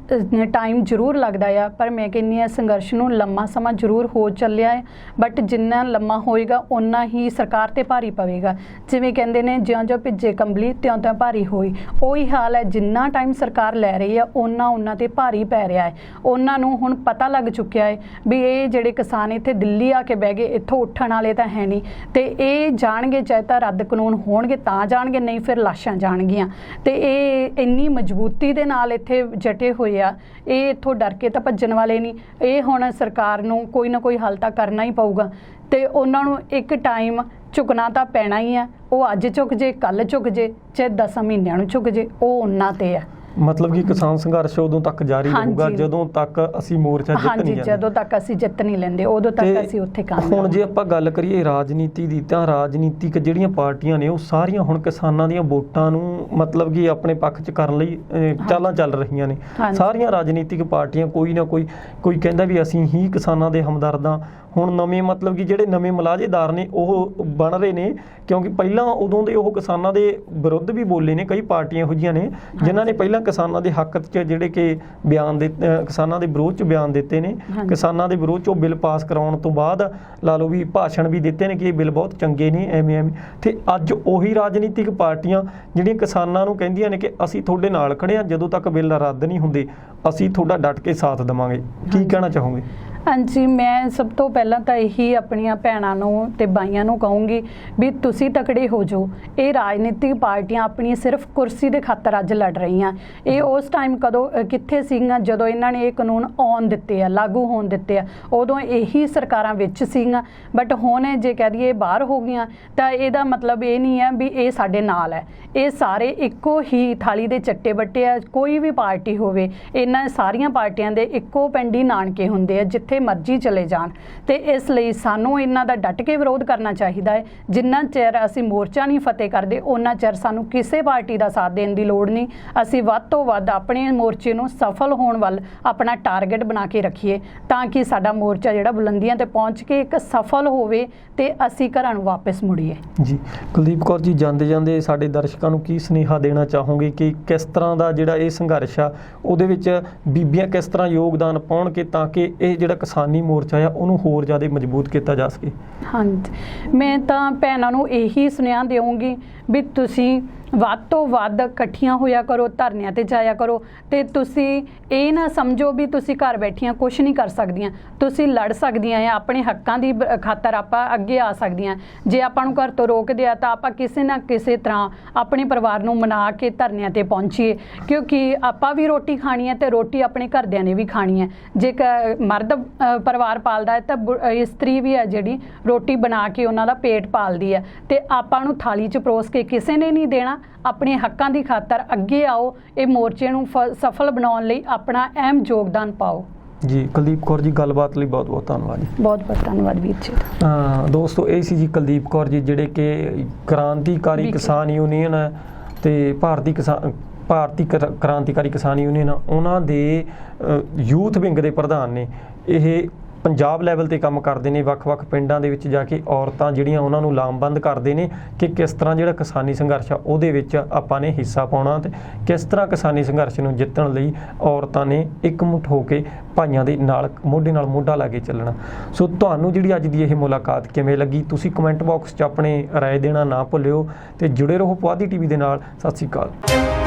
ਟਾਈਮ ਜ਼ਰੂਰ ਲੱਗਦਾ ਆ। ਪਰ ਮੈਂ ਕਹਿੰਦੀ ਹਾਂ ਸੰਘਰਸ਼ ਨੂੰ ਲੰਮਾ ਸਮਾਂ ਜ਼ਰੂਰ ਹੋ ਚੱਲਿਆ ਹੈ, ਬਟ ਜਿੰਨਾ ਲੰਮਾ ਹੋਏਗਾ ਓਨਾ ਹੀ ਸਰਕਾਰ ਤੇ ਭਾਰੀ ਪਵੇਗਾ। ਜਿਵੇਂ ਕਹਿੰਦੇ ਨੇ ਜਿਉਂ-ਜਿਉਂ ਭਿੱਜੇ ਕੰਬਲੀ ਤਿਉਂ-ਤਿਉਂ ਭਾਰੀ ਹੋਈ, ਉਹੀ ਹਾਲ ਹੈ। ਜਿੰਨਾ ਟਾਈਮ ਸਰਕਾਰ ਲੈ ਰਹੀ ਆ ਉਹਨਾਂ ਤੇ ਭਾਰੀ ਪੈ ਰਿਹਾ ਹੈ। ਉਹਨਾਂ ਨੂੰ ਹੁਣ ਪਤਾ ਲੱਗ ਚੁੱਕਿਆ ਹੈ ਵੀ ਇਹ ਜਿਹੜੇ ਕਿਸਾਨ ਇੱਥੇ ਦਿੱਲੀ ਆ ਕੇ ਬਹਿ ਗਏ, ਇੱਥੋਂ ਉੱਠਣ ਵਾਲੇ ਤਾਂ ਹੈ ਨਹੀਂ, ਤੇ ਇਹ ਜਾਣਗੇ ਚਾਹੇ ਤਾਂ ਰੱਦ ਕਾਨੂੰਨ ਹੋਣਗੇ ਤਾਂ ਜਾਣਗੇ, ਨਹੀਂ ਫਿਰ ਲਾਸ਼ਾਂ ਜਾਣਗੀਆਂ। ਤੇ ਇਹ ਇੰਨੀ ਮਜ਼ਬੂਤੀ ਦੇ ਨਾਲ ਇੱਥੇ ਜਟੇ ਹੋਏ ਆ, ਇਹ ਇੱਥੋਂ ਡਰ ਕੇ ਤਾਂ ਭੱਜਣ ਵਾਲੇ ਨਹੀਂ। ਇਹ ਹੁਣ ਸਰਕਾਰ ਨੂੰ ਕੋਈ ਨਾ ਕੋਈ ਹੱਲ ਤਾਂ ਕਰਨਾ ਹੀ ਪਊਗਾ, ਤੇ ਉਹਨਾਂ ਨੂੰ ਇੱਕ ਟਾਈਮ ਝੁਕਣਾ ਤਾਂ ਪੈਣਾ ਹੀ ਆ। ਉਹ ਅੱਜ ਝੁਕ ਜੇ, ਕੱਲ੍ਹ ਝੁਕ ਜੇ, ਚਾਹੇ 10 ਮਹੀਨਿਆਂ ਨੂੰ ਝੁਕ ਜੇ, ਉਹ ਉਹਨਾਂ ਤੇ ਆ। ਮਤਲਬ ਕਿ ਕਿਸਾਨ ਸੰਘਰਸ਼ ਉਦੋਂ ਤੱਕ ਜਾਰੀ ਰਹੂਗਾ ਜਦੋਂ ਤੱਕ ਅਸੀਂ ਮੋਰਚਾ ਜਿੱਤ ਨਹੀਂ ਜਾਂਦੇ। ਜਦੋਂ ਤੱਕ ਅਸੀਂ ਜਿੱਤ ਨਹੀਂ ਲੈਂਦੇ ਉਦੋਂ ਤੱਕ ਅਸੀਂ ਉੱਥੇ ਕੰਮ। ਹੁਣ ਜੇ ਆਪਾਂ ਗੱਲ ਕਰੀਏ ਰਾਜਨੀਤੀ ਦੀ, ਤਾਂ ਰਾਜਨੀਤਿਕ ਜਿਹੜੀਆਂ ਪਾਰਟੀਆਂ ਨੇ ਉਹ ਸਾਰੀਆਂ ਹੁਣ ਕਿਸਾਨਾਂ ਦੀਆਂ ਵੋਟਾਂ ਨੂੰ ਮਤਲਬ ਕਿ ਆਪਣੇ ਪੱਖ 'ਚ ਕਰਨ ਲਈ ਚਾਲਾਂ ਚੱਲ ਰਹੀਆਂ ਨੇ। ਸਾਰੀਆਂ ਰਾਜਨੀਤਿਕ ਪਾਰਟੀਆਂ ਕੋਈ ਨਾ ਕੋਈ ਕਹਿੰਦਾ ਵੀ ਅਸੀਂ ਹੀ ਕਿਸਾਨਾਂ ਦੇ ਹਮਦਰਦ ਹਾਂ। ਹੁਣ ਨਵੇਂ ਮਤਲਬ ਕਿ ਜਿਹੜੇ ਨਵੇਂ ਮੁਲਾਜ਼ੇਦਾਰ ਨੇ ਉਹ ਬਣ ਰਹੇ ਨੇ, ਕਿਉਂਕਿ ਪਹਿਲਾਂ ਉਦੋਂ ਦੇ ਉਹ ਕਿਸਾਨਾਂ ਦੇ ਵਿਰੁੱਧ ਵੀ ਬੋਲੇ ਨੇ। ਕਈ ਪਾਰਟੀਆਂ ਇਹੋ ਜਿਹੀਆਂ ਨੇ ਜਿਨ੍ਹਾਂ ਨੇ ਪਹਿਲਾਂ ਕਿਸਾਨਾਂ ਦੇ ਹੱਕ 'ਚ ਜਿਹੜੇ ਕਿ ਬਿਆਨ ਦੇ ਕਿਸਾਨਾਂ ਦੇ ਵਿਰੋਧ 'ਚ ਬਿਆਨ ਦਿੱਤੇ ਨੇ, ਕਿਸਾਨਾਂ ਦੇ ਵਿਰੋਧ 'ਚ ਉਹ ਬਿੱਲ ਪਾਸ ਕਰਾਉਣ ਤੋਂ ਬਾਅਦ ਲਾ ਲਓ ਵੀ ਭਾਸ਼ਣ ਵੀ ਦਿੱਤੇ ਨੇ ਕਿ ਇਹ ਬਿੱਲ ਬਹੁਤ ਚੰਗੇ ਨੇ, ਐਵੇਂ। ਤੇ ਅੱਜ ਉਹੀ ਰਾਜਨੀਤਿਕ ਪਾਰਟੀਆਂ ਜਿਹੜੀਆਂ ਕਿਸਾਨਾਂ ਨੂੰ ਕਹਿੰਦੀਆਂ ਨੇ ਕਿ ਅਸੀਂ ਤੁਹਾਡੇ ਨਾਲ ਖੜੇ ਹਾਂ, ਜਦੋਂ ਤੱਕ ਬਿੱਲ ਰੱਦ ਨਹੀਂ ਹੁੰਦੇ ਅਸੀਂ ਤੁਹਾਡਾ ਡਟ ਕੇ ਸਾਥ ਦੇਵਾਂਗੇ। ਕੀ ਕਹਿਣਾ ਚਾਹੋਗੇ? ਹਾਂਜੀ, ਮੈਂ ਸਭ ਤੋਂ ਪਹਿਲਾਂ ਤਾਂ ਇਹੀ ਆਪਣੀਆਂ ਭੈਣਾਂ ਨੂੰ ਤੇ ਬਾਈਆਂ ਨੂੰ ਕਹੂੰਗੀ ਵੀ ਤੁਸੀਂ ਤਕੜੇ ਹੋ ਜਾਓ। ਇਹ ਰਾਜਨੀਤਿਕ ਪਾਰਟੀਆਂ ਆਪਣੀ ਸਿਰਫ ਕੁਰਸੀ ਦੇ ਖਾਤਰ ਅੱਜ ਲੜ ਰਹੀਆਂ। ਇਹ ਉਸ ਟਾਈਮ ਕਿੱਥੇ ਸੀਗੀਆਂ ਜਦੋਂ ਇਹਨਾਂ ਨੇ ਇਹ ਕਾਨੂੰਨ ਆਉਣ ਦਿੱਤੇ ਆ, ਲਾਗੂ ਹੋਣ ਦਿੱਤੇ ਆ, ਉਦੋਂ ਇਹੀ ਸਰਕਾਰਾਂ ਵਿੱਚ ਸੀਗੀਆਂ। ਬਟ ਹੁਣ ਜੇ ਕਹਿ ਦਈਏ ਬਾਹਰ ਹੋ ਗਈਆਂ, ਤਾਂ ਇਹਦਾ ਮਤਲਬ ਇਹ ਨਹੀਂ ਹੈ ਵੀ ਇਹ ਸਾਡੇ ਨਾਲ ਹੈ। ਇਹ ਸਾਰੇ ਇੱਕੋ ਹੀ ਥਾਲੀ ਦੇ ਚੱਟੇ ਬੱਟੇ ਆ। ਕੋਈ ਵੀ ਪਾਰਟੀ ਹੋਵੇ, ਇਹਨਾਂ ਸਾਰੀਆਂ ਪਾਰਟੀਆਂ ਦੇ ਇੱਕੋ ਪਿੰਡ ਹੀ ਨਾਨਕੇ ਹੁੰਦੇ ਆ, ਜਿੱਥੇ ਜਿੱਥੇ ਮਰਜ਼ੀ ਚਲੇ ਜਾਣ। ਤੇ ਇਸ ਲਈ ਸਾਨੂੰ ਇਹਨਾਂ ਦਾ ਡਟ ਕੇ ਵਿਰੋਧ ਕਰਨਾ ਚਾਹੀਦਾ ਹੈ। ਜਿੰਨਾ ਚਿਰ ਅਸੀਂ ਮੋਰਚਾ ਨਹੀਂ ਫਤਿਹ ਕਰਦੇ ਉਹਨਾਂ ਚਿਰ ਸਾਨੂੰ ਕਿਸੇ ਪਾਰਟੀ ਦਾ ਸਾਥ ਦੇਣ ਦੀ ਲੋੜ ਨਹੀਂ। ਅਸੀਂ ਵੱਧ ਤੋਂ ਵੱਧ ਆਪਣੇ ਮੋਰਚੇ ਨੂੰ ਸਫਲ ਹੋਣ ਵੱਲ ਆਪਣਾ ਟਾਰਗੇਟ ਬਣਾ ਕੇ ਰੱਖੀਏ ਤਾਂ ਕਿ ਸਾਡਾ ਮੋਰਚਾ ਜਿਹੜਾ ਬੁਲੰਦੀਆਂ ਤੇ ਪਹੁੰਚ ਕੇ ਇੱਕ ਸਫਲ ਹੋਵੇ ਤੇ ਅਸੀਂ ਘਰਾਂ ਨੂੰ ਵਾਪਸ ਮੁੜੀਏ। ਜੀ ਕੁਲਦੀਪ ਕੌਰ ਜੀ, ਜਾਂਦੇ ਜਾਂਦੇ ਸਾਡੇ ਦਰਸ਼ਕਾਂ ਨੂੰ ਕੀ ਸੁਨੇਹਾ ਦੇਣਾ ਚਾਹੋਗੇ ਕਿ ਕਿਸ ਤਰ੍ਹਾਂ ਦਾ ਜਿਹੜਾ ਇਹ ਸੰਘਰਸ਼ ਆ ਉਹਦੇ ਵਿੱਚ ਬੀਬੀਆਂ ਕਿਸ ਤਰ੍ਹਾਂ ਯੋਗਦਾਨ ਪਾਉਣ ਕਿ ਤਾਂ ਕਿ ਇਹ ਜਿਹੜਾ ਕਿਸਾਨੀ ਮੋਰਚਾ ਆ ਉਹਨੂੰ ਹੋਰ ਜ਼ਿਆਦਾ ਮਜ਼ਬੂਤ ਕੀਤਾ ਜਾ ਸਕੇ? ਹਾਂਜੀ, ਮੈਂ ਤਾਂ ਭੈਣਾਂ ਨੂੰ ਇਹੀ ਸੁਨੇਹਾ ਦੇਵਾਂਗੀ ਵੀ ਤੁਸੀਂ ਵੱਧ ਤੋਂ ਵੱਧ ਇਕੱਠੀਆਂ ਹੋਇਆ ਕਰੋ, ਧਰਨਿਆਂ ਤੇ ਜਾਇਆ ਕਰੋ ਤੇ ਤੁਸੀਂ ਇਹ ਨਾ ਸਮਝੋ ਵੀ ਤੁਸੀਂ ਘਰ ਬੈਠੀਆਂ ਕੁਝ ਨਹੀਂ ਕਰ ਸਕਦੀਆਂ। ਤੁਸੀਂ ਲੜ ਸਕਦੀਆਂ ਆ, ਆਪਣੇ ਹੱਕਾਂ ਦੀ ਖਾਤਰ ਆਪਾਂ ਅੱਗੇ ਆ ਸਕਦੀਆਂ। ਜੇ ਆਪਾਂ ਨੂੰ ਘਰ ਤੋਂ ਰੋਕਦੇ ਆ ਤਾਂ ਆਪਾਂ ਕਿਸੇ ਨਾ ਕਿਸੇ ਤਰ੍ਹਾਂ ਆਪਣੇ ਪਰਿਵਾਰ ਨੂੰ ਮਨਾ ਕੇ ਧਰਨਿਆਂ ਤੇ ਪਹੁੰਚੀਏ, ਕਿਉਂਕਿ ਆਪਾਂ ਵੀ ਰੋਟੀ ਖਾਣੀ ਹੈ ਤੇ ਰੋਟੀ ਆਪਣੇ ਘਰਦਿਆਂ ਨੇ ਵੀ ਖਾਣੀ ਹੈ। ਜੇ ਮਰਦ ਪਰਿਵਾਰ ਪਾਲਦਾ ਹੈ ਤਾਂ ਇਸਤਰੀ ਵੀ ਹੈ ਜਿਹੜੀ ਰੋਟੀ ਬਣਾ ਕੇ ਉਹਨਾਂ ਦਾ ਪੇਟ ਪਾਲਦੀ ਹੈ ਤੇ ਆਪਾਂ ਨੂੰ ਥਾਲੀ 'ਚ ਪਰੋਸ ਕੇ ਕਿਸੇ ਨੇ ਨਹੀਂ ਦੇਣਾ। ਆਪਣੇ ਹੱਕਾਂ ਦੀ ਖਾਤਰ ਅੱਗੇ ਆਓ, ਇਹ ਮੋਰਚੇ ਨੂੰ ਸਫਲ ਬਣਾਉਣ ਲਈ ਆਪਣਾ ਅਹਿਮ ਯੋਗਦਾਨ ਪਾਓ। ਜੀ ਕੁਲਦੀਪ ਕੌਰ ਜੀ, ਗੱਲਬਾਤ ਲਈ ਬਹੁਤ ਬਹੁਤ ਧੰਨਵਾਦ ਜੀ। ਬਹੁਤ ਬਹੁਤ ਧੰਨਵਾਦ ਵੀਰ ਜੀ। ਦੋਸਤੋ, ਇਹ ਸੀ ਜੀ ਕੁਲਦੀਪ ਕੌਰ ਜੀ ਜਿਹੜੇ ਕਿ ਕ੍ਰਾਂਤੀਕਾਰੀ ਕਿਸਾਨ ਯੂਨੀਅਨ ਤੇ ਭਾਰਤੀ ਕ੍ਰਾਂਤੀਕਾਰੀ ਕਿਸਾਨ ਯੂਨੀਅਨ ਉਹਨਾਂ ਦੇ ਯੂਥ ਵਿੰਗ ਦੇ ਪ੍ਰਧਾਨ ਨੇ। ਇਹ ਪੰਜਾਬ ਲੈਵਲ ਤੇ ਕੰਮ ਕਰਦੇ ਨੇ, ਵੱਖ-ਵੱਖ ਪਿੰਡਾਂ ਦੇ ਵਿੱਚ ਜਾ ਕੇ ਔਰਤਾਂ ਜਿਹੜੀਆਂ ਉਹਨਾਂ ਨੂੰ ਲਾਮਬੰਦ ਕਰਦੇ ਨੇ ਕਿ ਕਿਸ ਤਰ੍ਹਾਂ ਜਿਹੜਾ ਕਿਸਾਨੀ ਸੰਘਰਸ਼ ਆ ਉਹਦੇ ਵਿੱਚ ਆਪਾਂ ਨੇ ਹਿੱਸਾ ਪਾਉਣਾ ਤੇ ਕਿਸ ਤਰ੍ਹਾਂ ਕਿਸਾਨੀ ਸੰਘਰਸ਼ ਨੂੰ ਜਿੱਤਣ ਲਈ ਔਰਤਾਂ ਨੇ ਇਕਮੁੱਠ ਹੋ ਕੇ ਭਾਈਆਂ ਦੇ ਨਾਲ ਮੋਢੇ ਨਾਲ ਮੋਢਾ ਲਾ ਕੇ ਚੱਲਣਾ। ਸੋ ਤੁਹਾਨੂੰ ਜਿਹੜੀ ਅੱਜ ਦੀ ਇਹ ਮੁਲਾਕਾਤ ਕਿਵੇਂ ਲੱਗੀ ਤੁਸੀਂ ਕਮੈਂਟ ਬਾਕਸ 'ਚ ਆਪਣੇ ਰਾਏ ਦੇਣਾ ਨਾ ਭੁੱਲਿਓ ਤੇ ਜੁੜੇ ਰਹੋ ਪੁਆਧੀ ਟੀਵੀ ਦੇ ਨਾਲ। ਸਤਿ ਸ਼੍ਰੀ ਅਕਾਲ।